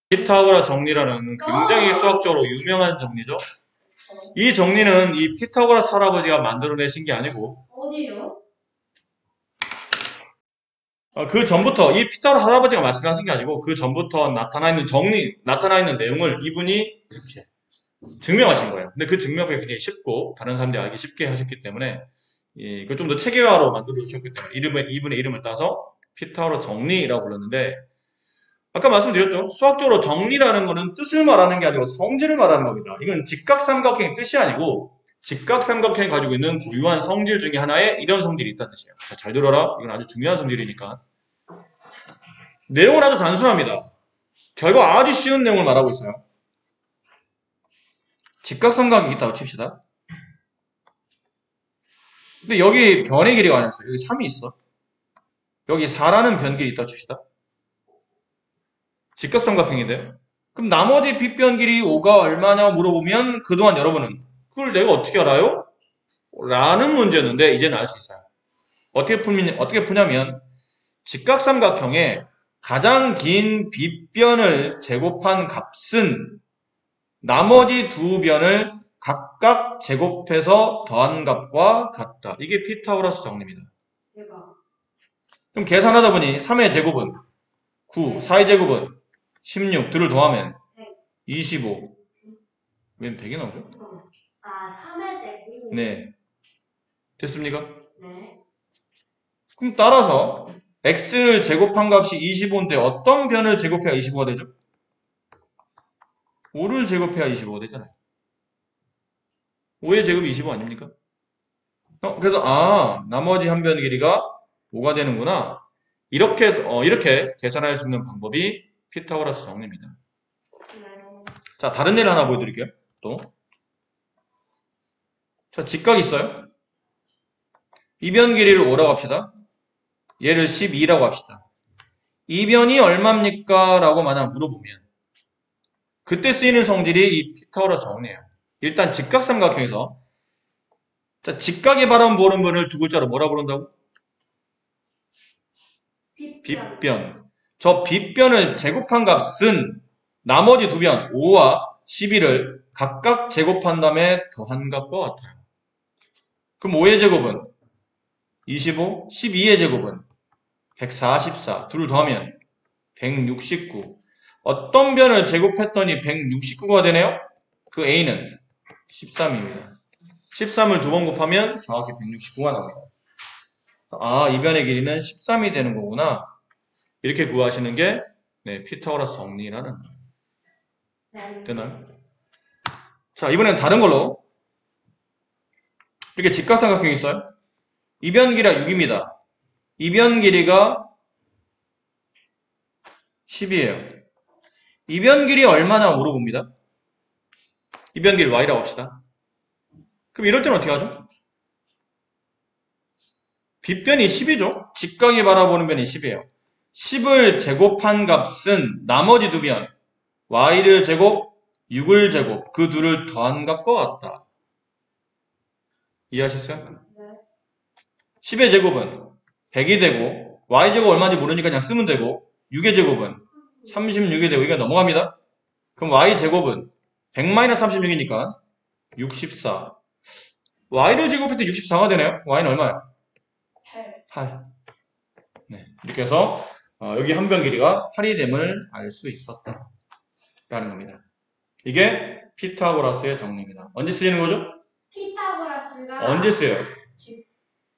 피타고라 정리라는 굉장히 수학적으로 유명한 정리죠. 이 정리는 이 피타고라스 할아버지가 만들어내신 게 아니고 어디요? 그 전부터 이 피타고라스 할아버지가 말씀하신 게 아니고 그 전부터 나타나 있는 내용을 이분이 이렇게 증명하신 거예요. 근데 그 증명이 굉장히 쉽고 다른 사람들이 알기 쉽게 하셨기 때문에 그 좀 더 체계화로 만들어 주셨기 때문에 이분의 이름을 따서 피타고라스 정리라고 불렀는데 아까 말씀드렸죠. 수학적으로 정리라는 거는 뜻을 말하는 게 아니고 성질을 말하는 겁니다. 이건 직각삼각형의 뜻이 아니고 직각삼각형이 가지고 있는 고유한 성질 중에 하나에 이런 성질이 있다는 뜻이에요. 자, 잘 들어라. 이건 아주 중요한 성질이니까. 내용은 아주 단순합니다. 결과 아주 쉬운 내용을 말하고 있어요. 직각삼각이 있다고 칩시다. 근데 여기 변의 길이가 아니었어요. 여기 3이 있어. 여기 4라는 변 길이 있다 칩시다. 직각삼각형인데. 그럼 나머지 빗변 길이 5가 얼마냐 물어보면 그동안 여러분은 그걸 내가 어떻게 알아요? 라는 문제였는데 이제는 알 수 있어요. 어떻게 푸냐면 직각삼각형의 가장 긴 빗변을 제곱한 값은 나머지 두 변을 각각 제곱해서 더한 값과 같다. 이게 피타고라스 정리입니다. 대박. 그럼 계산하다 보니 3의 제곱은 9, 4의 제곱은 16, 둘을 더하면 25. 왜 100이 나오죠? 아, 3의 제곱. 네. 됐습니까? 네. 그럼 따라서 x를 제곱한 값이 25인데 어떤 변을 제곱해야 25가 되죠? 5를 제곱해야 25가 되잖아요. 5의 제곱이 25 아닙니까? 그래서 나머지 한 변 길이가 5가 되는구나. 이렇게 계산할 수 있는 방법이 피타고라스 정리입니다. 네. 자, 다른 예를 하나 보여드릴게요. 또. 자, 직각 있어요. 이 변 길이를 5라고 합시다. 얘를 12라고 합시다. 이 변이 얼마입니까? 라고 만약 물어보면 그때 쓰이는 성질이 이 피타고라스 정리예요. 일단 직각삼각형에서 자, 직각에 바라본 보름변을 두 글자로 뭐라 부른다고? 빗변. 저 빗변을 제곱한 값은 나머지 두 변, 5와 12를 각각 제곱한 다음에 더한 값과 같아요. 그럼 5의 제곱은 25, 12의 제곱은 144, 둘을 더하면 169. 어떤 변을 제곱했더니 169가 되네요? 그 A는 13입니다. 13을 두 번 곱하면 정확히 169가 나옵니다. 이 변의 길이는 13이 되는 거구나. 이렇게 구하시는 게 피타고라스 정리라는 네. 되나요? 자, 이번엔 다른 걸로 이렇게 직각삼각형이 있어요. 이 변 길이가 6입니다. 이 변 길이가 10이에요. 이 변 길이 얼마나 물어봅니다. 이 변 길이 y라고 합시다. 그럼 이럴 때는 어떻게 하죠? 빗변이 10이죠. 직각이 바라보는 변이 10이에요. 10을 제곱한 값은 나머지 두 변, y를 제곱, 6을 제곱, 그 둘을 더한 값과 같다. 이해하셨어요? 네. 10의 제곱은 100이 되고 y제곱 얼마인지 모르니까 그냥 쓰면 되고 6의 제곱은 36이 되고 이게 넘어갑니다. 그럼 y제곱은 100-36이니까 64. y를 제곱할 때 64가 되네요. y는 얼마야? 8. 네, 이렇게 해서 여기 한 변 길이가 8이 됨을 알 수 있었다 라는 겁니다. 이게 피타고라스의 정리입니다. 언제 쓰이는 거죠? 피타고라스가 언제 쓰여요?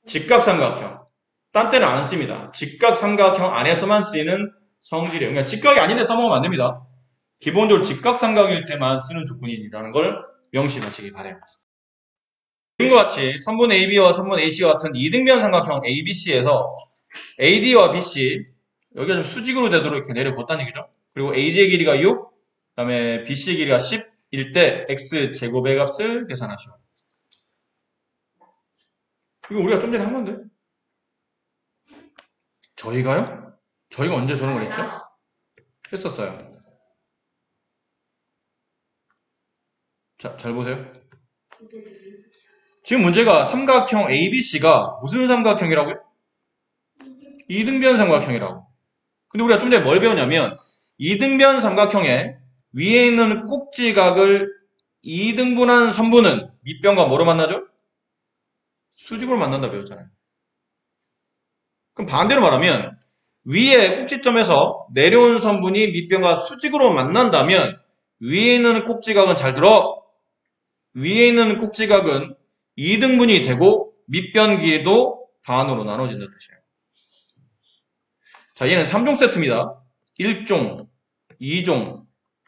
직각삼각형. 딴 때는 안 씁니다. 직각삼각형 안에서만 쓰이는 성질이에요. 그러니까 직각이 아닌데 써먹으면 안 됩니다. 기본적으로 직각삼각일 때만 쓰는 조건이라는 걸 명심하시기 바래요. 지금과 같이 선분 AB와 선분 AC와 같은 이등변 삼각형 ABC에서 AD와 BC 여기가 좀 수직으로 되도록 이렇게 내려 걷다는 얘기죠. 그리고 AD의 길이가 6, 그 다음에 BC의 길이가 10일 때 X제곱의 값을 계산하시오. 이거 우리가 좀 전에 한 건데. 저희가요? 저희가 언제 저런 걸 했죠? 했었어요. 자, 잘 보세요. 지금 문제가 삼각형 ABC가 무슨 삼각형이라고요? 이등변 삼각형이라고. 근데 우리가 좀 전에 뭘 배웠냐면 이등변 삼각형에 위에 있는 꼭지각을 2등분한 선분은 밑변과 뭐로 만나죠? 수직으로 만난다 배웠잖아요. 그럼 반대로 말하면 위에 꼭지점에서 내려온 선분이 밑변과 수직으로 만난다면 위에 있는 꼭지각은 잘 들어. 위에 있는 꼭지각은 2등분이 되고 밑변 길이도 반으로 나눠진다는 뜻이에요. 자, 얘는 3종 세트입니다. 1종, 2종,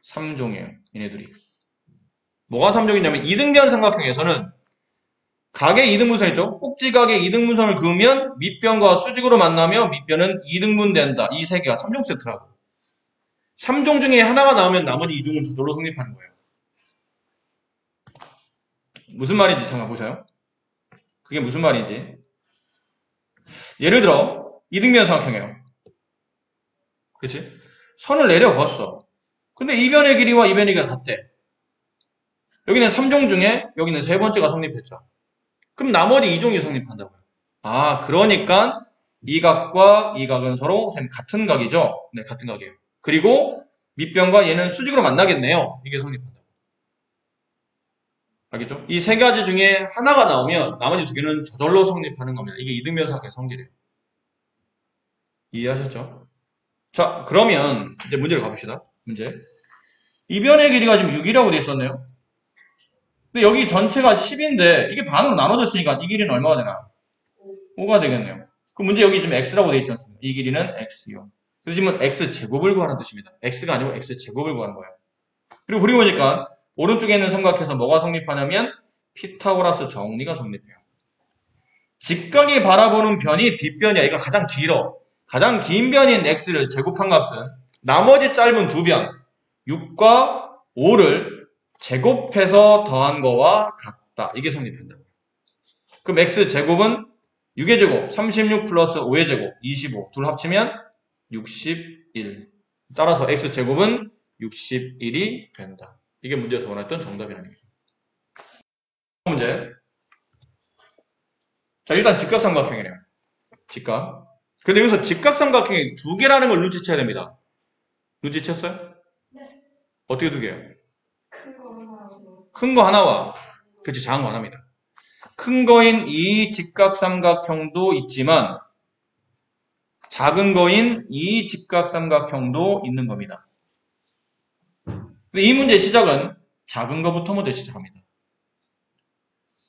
3종이에요. 얘네들이. 뭐가 3종이냐면 이등변 삼각형에서는 각의 이등분선 있죠? 꼭지각의 이등분선을 그으면 밑변과 수직으로 만나며 밑변은 2등분 된다. 이 세 개가 3종 세트라고. 3종 중에 하나가 나오면 나머지 2종은 저절로 성립하는 거예요. 무슨 말인지 잠깐 보세요. 그게 무슨 말인지. 예를 들어 이등변 삼각형이에요. 그치? 선을 내려봤어. 근데 이변의 길이와 이변의 길이가 같대. 여기는 3종 중에 여기는 세 번째가 성립했죠. 그럼 나머지 2종이 성립한다고요. 아, 그러니까 이 각과 이 각은 서로 같은 각이죠? 네, 같은 각이에요. 그리고 밑변과 얘는 수직으로 만나겠네요. 이게 성립한다고. 알겠죠? 이 세 가지 중에 하나가 나오면 나머지 두 개는 저절로 성립하는 겁니다. 이게 이등변 삼각형의 성질이에요. 이해하셨죠? 자, 그러면 이제 문제를 가봅시다. 문제. 이변의 길이가 지금 6이라고 돼 있었네요. 근데 여기 전체가 10인데 이게 반으로 나눠졌으니까 이 길이는 얼마가 되나? 5가 되겠네요. 그 문제 여기 지금 x라고 돼 있지 않습니까? 이 길이는 x요. 그래서 지금 x제곱을 구하는 뜻입니다. x가 아니고 x제곱을 구하는 거예요. 그리고 그리 보니까 오른쪽에 있는 삼각형에서 뭐가 성립하냐면 피타고라스 정리가 성립해요. 직각이 바라보는 변이 빗변이야. 이거 가장 길어. 가장 긴 변인 x를 제곱한 값은 나머지 짧은 두 변 6과 5를 제곱해서 더한 거와 같다. 이게 성립된다. 그럼 x제곱은 6의 제곱, 36 플러스 5의 제곱, 25. 둘 합치면 61. 따라서 x제곱은 61이 된다. 이게 문제에서 원했던 정답이라는 거죠. 문제. 자, 일단 직각삼각형이래요. 직각. 근데 여기서 직각삼각형이 두 개라는 걸 눈치채야 됩니다. 눈치챘어요? 네. 어떻게 두 개요? 큰 거 하나하고. 큰 거 하나와, 그치, 작은 거 하나입니다. 큰 거인 이 직각삼각형도 있지만, 작은 거인 이 직각삼각형도 있는 겁니다. 근데 이 문제의 시작은 작은 거부터 먼저 시작합니다.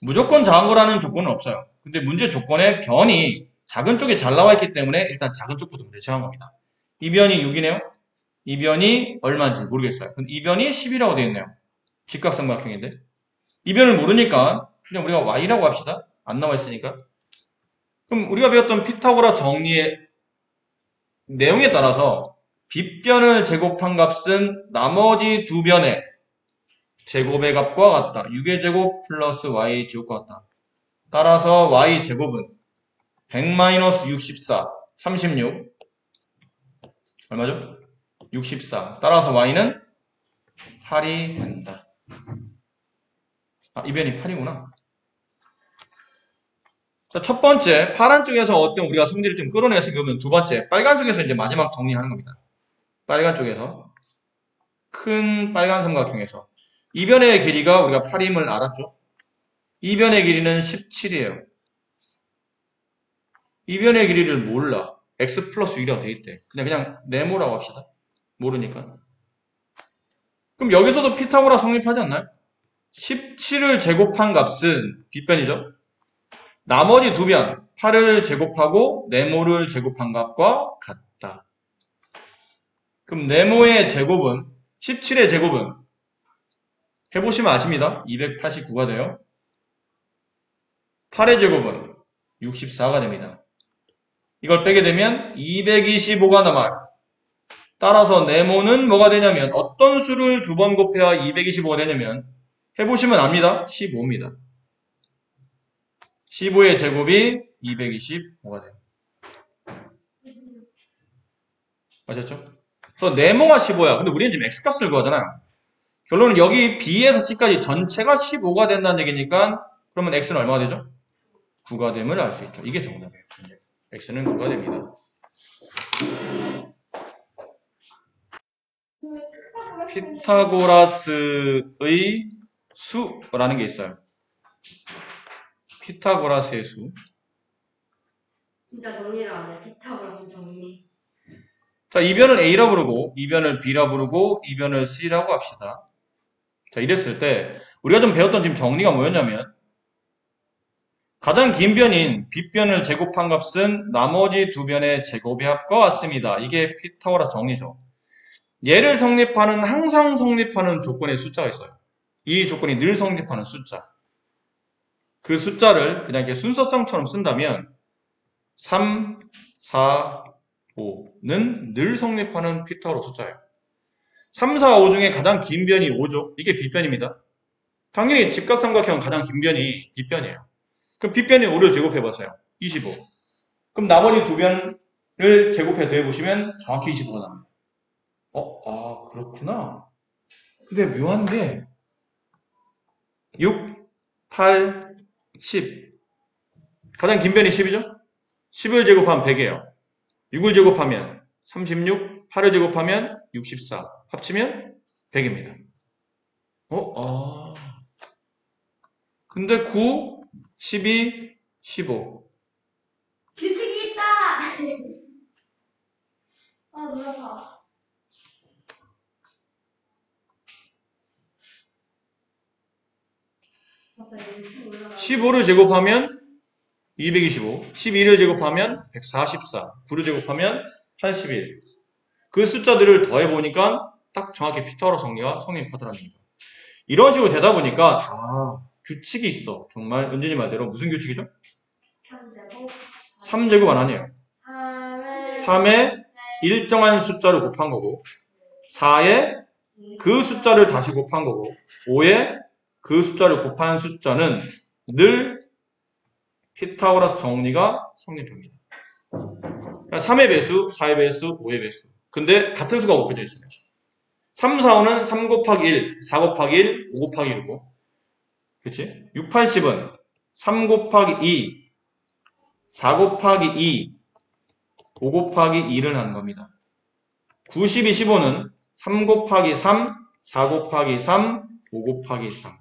무조건 작은 거라는 조건은 없어요. 근데 문제 조건에 변이 작은 쪽에 잘 나와 있기 때문에 일단 작은 쪽부터 문제 시작한 겁니다. 이 변이 6이네요. 이 변이 얼마인지 모르겠어요. 근데 이 변이 10이라고 되어 있네요. 직각삼각형인데. 이 변을 모르니까 그냥 우리가 y라고 합시다. 안 나와 있으니까. 그럼 우리가 배웠던 피타고라 정리의 내용에 따라서 빗변을 제곱한 값은 나머지 두 변의 제곱의 값과 같다. 6의 제곱 플러스 y 제곱과 같다. 따라서 y 제곱은 100-64, 36 얼마죠? 64. 따라서 y는 8이 된다. 아, 이 변이 8이구나. 자, 첫 번째 파란 쪽에서 어떤 우리가 성질을 좀 끌어내서 그러면 두 번째 빨간 쪽에서 이제 마지막 정리하는 겁니다. 빨간 쪽에서 큰 빨간 삼각형에서 이 변의 길이가 우리가 8임을 알았죠? 이 변의 길이는 17이에요. 이 변의 길이를 몰라. x 플러스 6이라고 돼 있대. 그냥 네모라고 합시다. 모르니까. 그럼 여기서도 피타고라 성립하지 않나요? 17을 제곱한 값은 빗변이죠. 나머지 두 변, 8을 제곱하고 네모를 제곱한 값과 같다. 그럼 네모의 제곱은 17의 제곱은 해보시면 아십니다. 289가 돼요. 8의 제곱은 64가 됩니다. 이걸 빼게 되면 225가 남아요. 따라서 네모는 뭐가 되냐면 어떤 수를 두 번 곱해야 225가 되냐면 해보시면 압니다. 15입니다. 15의 제곱이 225가 돼요. 아셨죠? 그래서 네모가 15야. 근데 우리는 지금 x값을 구하잖아요. 결론은 여기 b에서 c까지 전체가 15가 된다는 얘기니까 그러면 x는 얼마가 되죠? 9가 됨을 알 수 있죠. 이게 정답이에요. x는 9가 됩니다. 피타고라스의 수라는 게 있어요. 피타고라스의 수. 진짜 정리를 안 해. 피타고라스 정리. 자, 이 변을 a라 부르고 이 변을 b라 부르고 이 변을 c라고 합시다. 자, 이랬을 때 우리가 좀 배웠던 지금 정리가 뭐였냐면 가장 긴 변인 빗변을 제곱한 값은 나머지 두 변의 제곱의 합과 같습니다. 이게 피타고라스 정리죠. 얘를 성립하는 항상 성립하는 조건의 숫자가 있어요. 이 조건이 늘 성립하는 숫자. 그 숫자를 그냥 이렇게 순서상처럼 쓴다면 3, 4, 5는 늘 성립하는 피타고라스 숫자예요. 3, 4, 5 중에 가장 긴 변이 5죠. 이게 빗변입니다. 당연히 직각삼각형 가장 긴 변이 빗변이에요. 그럼 빗변이 5를 제곱해보세요. 25. 그럼 나머지 두 변을 제곱해 더해보시면 정확히 25가 나옵니다. 그렇구나. 근데 묘한 게 6, 8, 10. 가장 긴 변이 10이죠? 10을 제곱하면 100이에요. 6을 제곱하면 36, 8을 제곱하면 64. 합치면 100입니다. 근데 9, 12, 15. 규칙이 있다! 놀라워. 맞다, 이거 유튜브 올라가. 15를 제곱하면 225, 12를 제곱하면 144, 9를 제곱하면 81. 그 숫자들을 더해보니까 딱 정확히 피타고라스 정리가 성립하더라는 겁니다. 이런 식으로 되다 보니까 규칙이 있어. 정말 은진이 말대로 무슨 규칙이죠? 3제곱. 3제곱 안 아니에요. 3에 일정한 숫자를 곱한 거고 4에 그 숫자를 다시 곱한 거고 5에 그 숫자를 곱한 숫자는 늘 피타고라스 정리가 성립합니다. 3의 배수, 4의 배수, 5의 배수. 근데 같은 수가 곱해져 있어요. 3, 4, 5는 3 곱하기 1, 4 곱하기 1, 5 곱하기 1이고 그치? 6, 8, 10은 3 곱하기 2, 4 곱하기 2, 5 곱하기 1을 하는 겁니다. 9, 12, 15는 3 곱하기 3, 4 곱하기 3, 5 곱하기 3.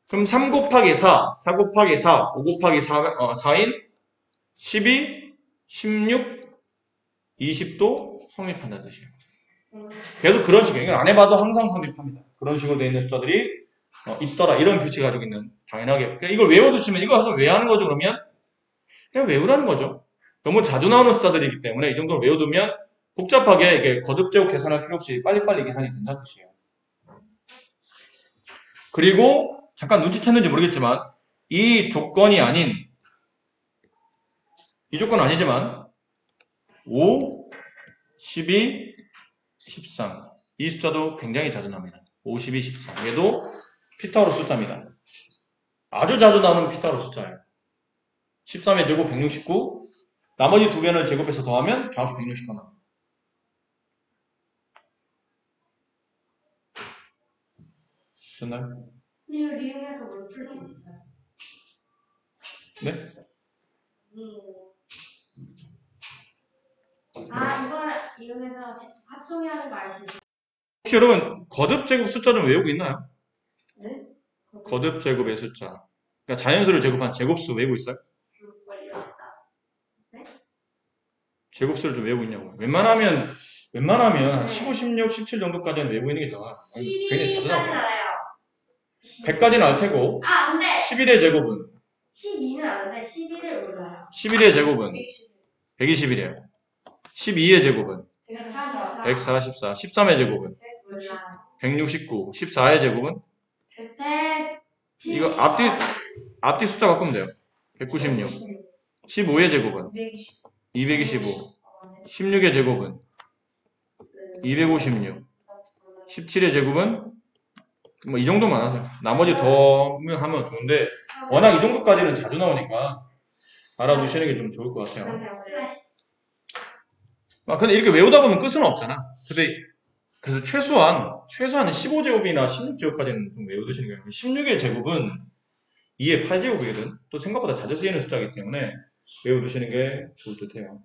그럼 3 곱하기 4, 4 곱하기 4, 5 곱하기 4인 12, 16, 20도 성립한다는 뜻이에요. 계속 그런 식이에요. 이건 안 해봐도 항상 성립합니다. 그런 식으로 되어 있는 숫자들이 있더라. 이런 규칙을 가지고 있는, 당연하게. 이걸 외워두시면 이거 가서 왜 하는 거죠, 그러면? 그냥 외우라는 거죠. 너무 자주 나오는 숫자들이기 때문에 이 정도로 외워두면 복잡하게 이렇게 거듭제곱 계산할 필요 없이 빨리빨리 계산이 된다는 뜻이에요. 그리고 잠깐 눈치챘는지 모르겠지만 이 조건이 아닌 이 조건은 아니지만 5, 12, 13 이 숫자도 굉장히 자주 나옵니다. 5, 12, 13 얘도 피타고라스 숫자입니다. 아주 자주 나오는 피타고라스 숫자예요. 13의 제곱 169 나머지 두 변을 제곱해서 더하면 정확히 169가 나옵니다. 됐나요? 이걸 이용해서 뭘 풀 수 있어요? 네? 이걸 이용해서 합동이라는 거 알 수 있어요? 혹시 여러분 거듭제곱 숫자 좀 외우고 있나요? 네? 거듭제곱의 숫자 그러니까 자연수를 제곱한 제곱수 외우고 있어요? 네? 제곱수를 좀 외우고 있냐고. 웬만하면 한 15, 16, 17 정도까지는 외우고 있는 게 더 굉장히 자주 12까지는 나와요. 알아요. 100까지는 알 테고 근데 11의 제곱은 12는 아는데 11을 몰라요. 11의 제곱은 120이래요. 12의 제곱은 144. 144. 13의 제곱은 몰라요. 169. 14의 제곱은 100. 이거 앞뒤 숫자 바꾸면 돼요. 196. 15의 제곱은 225. 16의 제곱은 256. 17의 제곱은 뭐 이 정도만 하세요. 나머지 더 하면 좋은데 워낙 이 정도까지는 자주 나오니까 알아두시는 게 좀 좋을 것 같아요. 근데 이렇게 외우다 보면 끝은 없잖아. 근데 그래서 최소한 15제곱이나 16제곱까지는 좀 외워두시는 거예요. 16의 제곱은 2의 8제곱이거든. 또 생각보다 자주 쓰이는 숫자이기 때문에 외워두시는 게 좋을 듯 해요.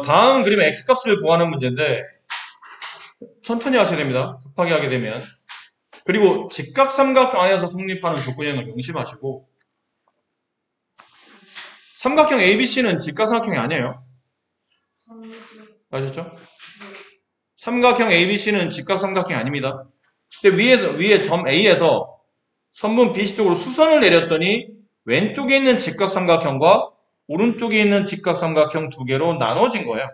다음 그림은 x값을 구하는 문제인데 천천히 하셔야 됩니다. 급하게 하게 되면. 그리고 직각삼각형 안에서 성립하는 조건이라는 걸 명심하시고 삼각형 ABC는 직각삼각형이 아니에요. 아셨죠? 삼각형 ABC는 직각삼각형이 아닙니다. 근데 위에 점 A에서 선분 BC 쪽으로 수선을 내렸더니 왼쪽에 있는 직각삼각형과 오른쪽에 있는 직각삼각형 두 개로 나눠진 거예요.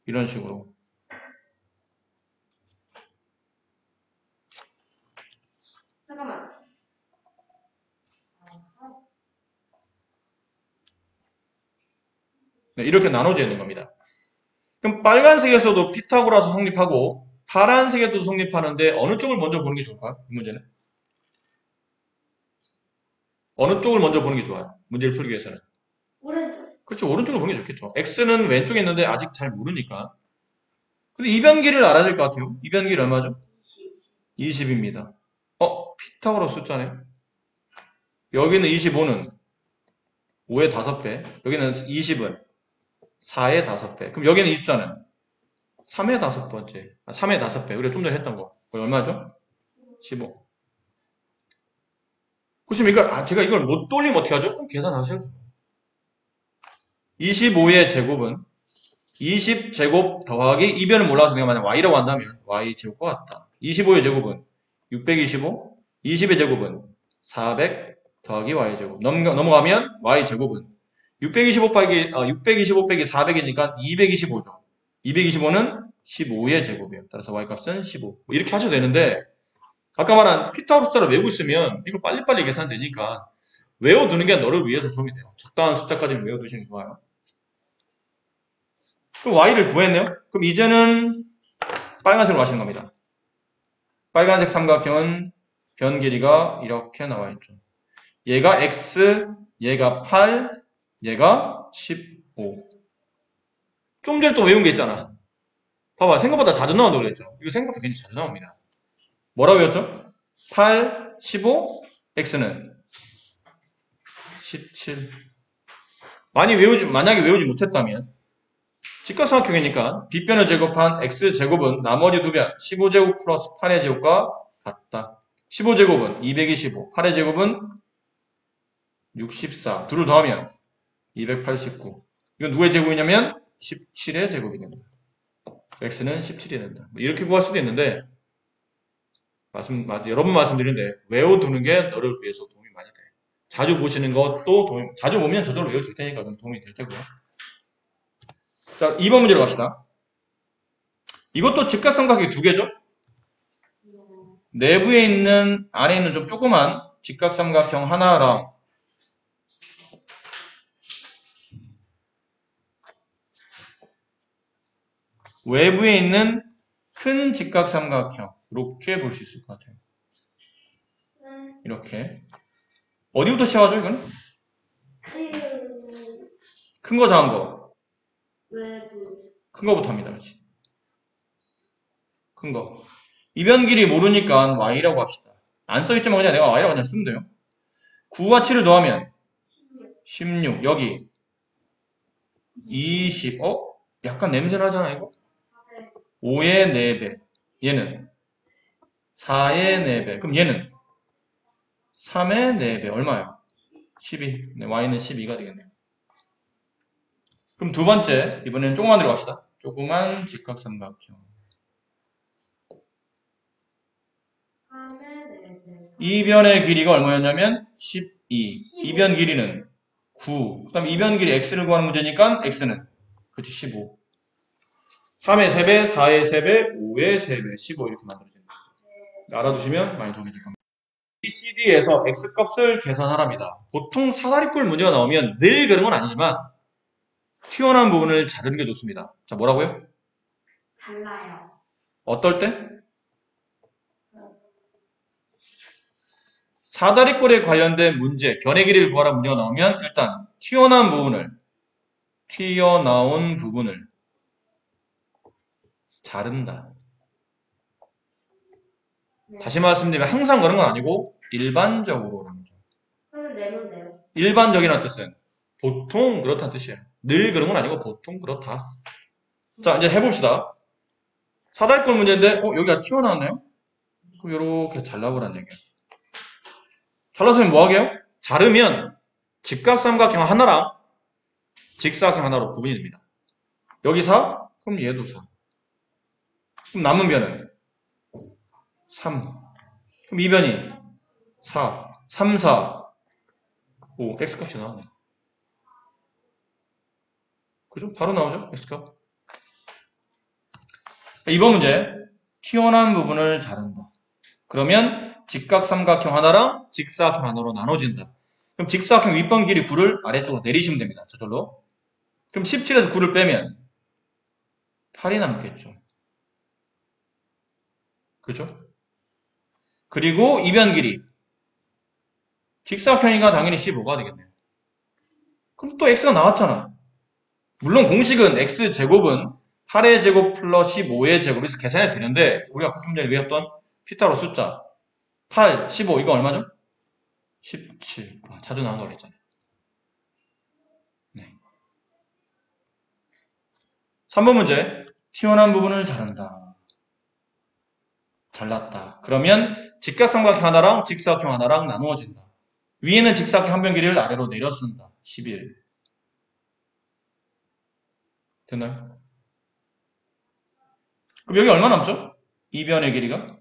이런 식으로. 잠깐만. 네, 이렇게 나눠져 있는 겁니다. 그럼 빨간색에서도 피타고라스 성립하고 파란색에도 성립하는데 어느 쪽을 먼저 보는 게 좋을까요? 이 문제는. 어느 쪽을 먼저 보는 게 좋아요? 문제를 풀기 위해서는. 오른쪽. 그렇죠. 오른쪽을 보는 게 좋겠죠. X는 왼쪽에 있는데 아직 잘 모르니까. 근데 이변기를 알아야 될 것 같아요. 이변기는 얼마죠? 20입니다. 피타고라스 숫자네. 여기는 25는 5의 5배. 여기는 20은 4의 5배. 그럼 여기는 이 숫자는 3의 5번째. 3의 5배. 우리가 좀 전에 했던 거. 그거 얼마죠? 15. 보시면 제가 이걸 못 돌리면 어떻게 하죠? 그럼 계산하셔야죠. 25의 제곱은 20제곱 더하기 이변을 몰라서 내가 만약 y라고 한다면 y제곱과 같다. 25의 제곱은 625, 20의 제곱은 400 더하기 y제곱. 넘어가면 y제곱은 625 빼기 400이니까 225죠. 225는 15의 제곱이에요. 따라서 y값은 15. 이렇게 하셔도 되는데 아까 말한 피타고라스 숫자를 외우고 있으면 이거 빨리빨리 계산되니까 외워두는 게 너를 위해서 도움이 돼요. 적당한 숫자까지는 외워두시는 게 좋아요. 그럼 y를 구했네요. 그럼 이제는 빨간색으로 가시는 겁니다. 빨간색 삼각형은 변 길이가 이렇게 나와 있죠. 얘가 x, 얘가 8, 얘가 15. 좀 전에 또 외운 게 있잖아. 봐봐, 생각보다 자주 나온다고 그랬죠. 이거 생각보다 굉장히 자주 나옵니다. 뭐라고 외웠죠? 8, 15, x는 17. 만약에 외우지 못했다면 직각삼각형이니까 빗변을 제곱한 x제곱은 나머지 두 변 15제곱 플러스 8의 제곱과 같다. 15제곱은 225, 8의 제곱은 64. 둘을 더하면 289. 이건 누구의 제곱이냐면 17의 제곱이 된다. x는 17이 된다. 이렇게 구할 수도 있는데 여러 번 말씀드리는데 외워두는 게 너를 위해서 도움이 많이 돼. 자주 보시는 것도 자주 보면 저절로 외워질 테니까 도움이 될 테고요. 자, 2번 문제로 갑시다. 이것도 직각삼각형이 두 개죠? 내부에 있는, 안에 있는 좀 조그만 직각삼각형 하나랑 외부에 있는 큰 직각삼각형. 이렇게 볼 수 있을 것 같아요. 이렇게. 어디부터 시작하죠, 이거는? 큰 거, 작은 거? 큰 거부터 합니다, 그렇지? 큰 거. 이변 길이 모르니까 y라고 합시다. 안 써있지만 그냥 내가 y라고 그냥 쓰면 돼요. 9와 7을 더하면 16. 여기 20. 약간 냄새 나잖아, 이거? 5의 4배. 얘는 4의 4배. 그럼 얘는 3의 4배. 얼마요? 12. 네, y는 12가 되겠네요. 그럼 두 번째, 이번에는 조그만 데로 갑시다. 조그만 직각삼각형. 이변의 길이가 얼마였냐면 12. 이변 길이는 9. 그 다음에 이변 길이 x를 구하는 문제니까 x는 그치 15. 3의 3배, 4의 3배, 5의 3배, 15 이렇게 만들어집니다. 알아두시면 많이 도움이 될 겁니다. BCD에서 x값을 계산하랍니다. 보통 사다리꼴 문제가 나오면 늘 그런 건 아니지만 튀어나온 부분을 자르는 게 좋습니다. 자, 뭐라고요? 잘라요. 어떨 때? 사다리꼴에 관련된 문제, 변의 길이를 구하라 문제가 나오면 일단 튀어나온 부분을 자른다. 네. 다시 말씀드리면 항상 그런 건 아니고 일반적으로라는 거죠. 그러면 내면 돼요. 일반적이라는 뜻은 보통 그렇다는 뜻이에요. 늘 그런 건 아니고 보통 그렇다. 자, 이제 해봅시다. 사다리꼴 문제인데 여기가 튀어나왔네요? 그럼 이렇게 잘라보라는 얘기예요. 잘라서면 뭐하게요? 자르면 직각삼각형 하나랑 직사각형 하나로 구분이 됩니다. 여기 4, 그럼 얘도 4. 그럼 남은 변은 3. 그럼 이 변이 4, 3, 4, 5. x값이 나오네. 그죠? 바로 나오죠? x값. 이번 문제. 튀어나온 부분을 자른다. 그러면 직각삼각형 하나랑 직사각형 하나로 나눠진다. 그럼 직사각형 윗변 길이 9를 아래쪽으로 내리시면 됩니다. 저절로. 그럼 17에서 9를 빼면 8이 남겠죠. 그죠? 그리고 이변 길이. 직사각형이니까 당연히 15가 되겠네요. 그럼 또 x가 나왔잖아. 물론 공식은 x제곱은 8의 제곱 플러스 15의 제곱에서 계산이 되는데 우리가 좀 전에 외웠던 피타고라스 숫자 8, 15 이거 얼마죠? 17. 자주 나오는 거 그랬잖아요. 네. 3번 문제. 튀어나온 부분을 자른다. 잘랐다. 그러면 직각삼각형 하나랑 직사각형 하나랑 나누어진다. 위에는 직사각형 한 변 길이를 아래로 내려 쓴다. 11. 됐나요? 그럼 여기 얼마 남죠? 이 변의 길이가?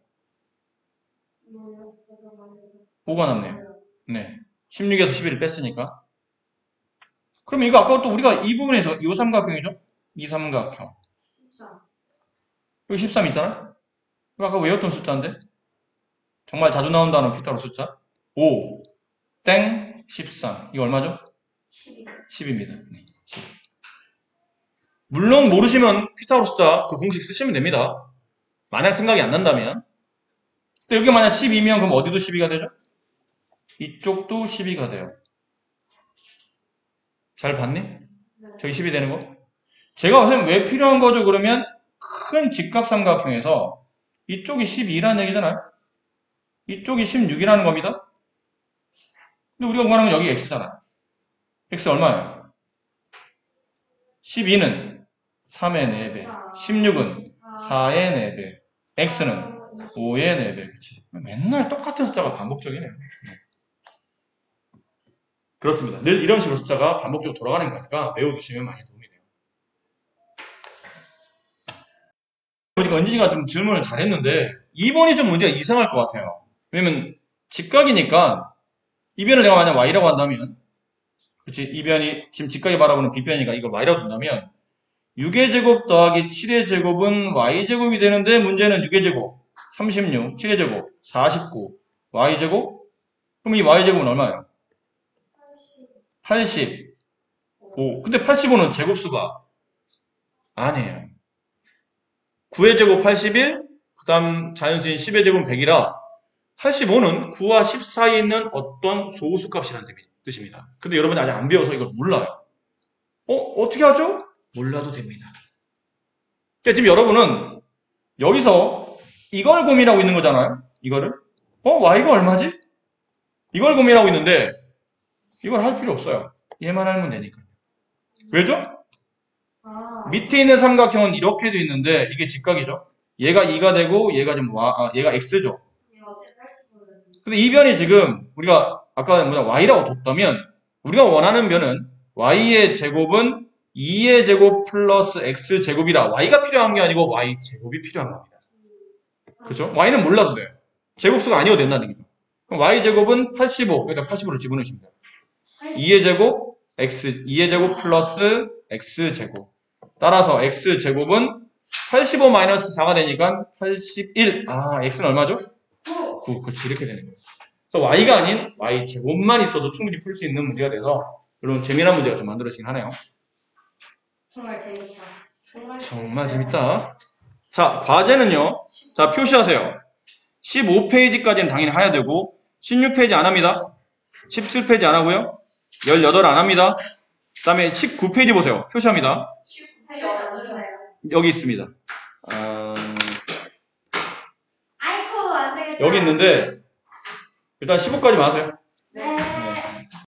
5가 남네요. 네. 16에서 11을 뺐으니까. 그럼 이거 아까 또 우리가 이 부분에서 이 삼각형이죠? 이 삼각형. 13. 여기 13 있잖아요? 이거 아까 외웠던 숫자인데? 정말 자주 나온다는 피타고라스 숫자. 5, 땡, 13. 이거 얼마죠? 10입니다. 네, 10. 물론 모르시면 피타고라스 숫자 그 공식 쓰시면 됩니다. 만약 생각이 안 난다면. 근데 여기 만약 12면 그럼 어디도 12가 되죠? 이쪽도 12가 돼요. 잘 봤니? 저기 10이 되는 거? 제가 선생님 왜 필요한 거죠? 그러면 큰 직각삼각형에서 이쪽이 12라는 얘기잖아요. 이쪽이 16이라는 겁니다. 근데 우리가 원하는 건 여기 x잖아요. x 얼마예요? 12는 3의 4배, 16은 4의 4배, x는 5의 4배. 그치? 맨날 똑같은 숫자가 반복적이네요. 네. 그렇습니다. 늘 이런 식으로 숫자가 반복적으로 돌아가는 거니까 외워두시면 많이 도움이 돼요. 그러니까 은진이가 좀 질문을 잘했는데 2번이 좀 문제가 이상할 것 같아요. 왜냐면 직각이니까 이 변을 내가 만약 y라고 한다면 그치? 이 변이 지금 직각이 바라보는 빗변이니까 이걸 y라고 둔다면 6의 제곱 더하기 7의 제곱은 y제곱이 되는데 문제는 6의 제곱 36, 7의 제곱 49, y제곱? 그럼 이 y제곱은 얼마예요? 85. 근데 85는 제곱수가 아니에요. 9의 제곱 81, 그 다음 자연수인 10의 제곱은 100이라 85는 9와 10 사이에 있는 어떤 소수 값이라는 뜻입니다. 근데 여러분이 아직 안 배워서 이걸 몰라요. 어떻게 하죠? 몰라도 됩니다. 그러니까 지금 여러분은 여기서 이걸 고민하고 있는 거잖아요. 이거를. y가 얼마지? 이걸 고민하고 있는데 이걸 할 필요 없어요. 얘만 알면 되니까요. 왜죠? 밑에 있는 삼각형은 이렇게 돼 있는데 이게 직각이죠. 얘가 2가 되고 얘가 지금 얘가 x죠. 근데 이 변이 지금 우리가 아까 y라고 뒀다면 우리가 원하는 변은 y의 제곱은 2의 제곱 플러스 x 제곱이라 y가 필요한 게 아니고 y 제곱이 필요한 겁니다. 그죠? y는 몰라도 돼요. 제곱수가 아니어도 된다는 얘기죠. 그럼 y 제곱은 85. 여기다 85를 집어넣으시면 돼요. 2의 제곱 x 2의 제곱 플러스 x 제곱. 따라서 x 제곱은 85 마이너스 4가 되니까 81. x는 얼마죠? 9. 그렇지, 이렇게 되는 거예요. 그래서 y가 아닌 y 제곱만 있어도 충분히 풀 수 있는 문제가 돼서 물론 재미난 문제가 좀 만들어지긴 하네요. 정말 재밌다. 정말 재밌다. 자, 과제는요. 자, 표시하세요. 15페이지까지는 당연히 해야 되고 16페이지 안 합니다. 17페이지 안 하고요. 18 안 합니다. 그 다음에 19페이지 보세요. 표시합니다. 19페이지 어디서요? 여기 있습니다. 아이고 안 되겠다. 여기 있는데 일단 15까지만 하세요.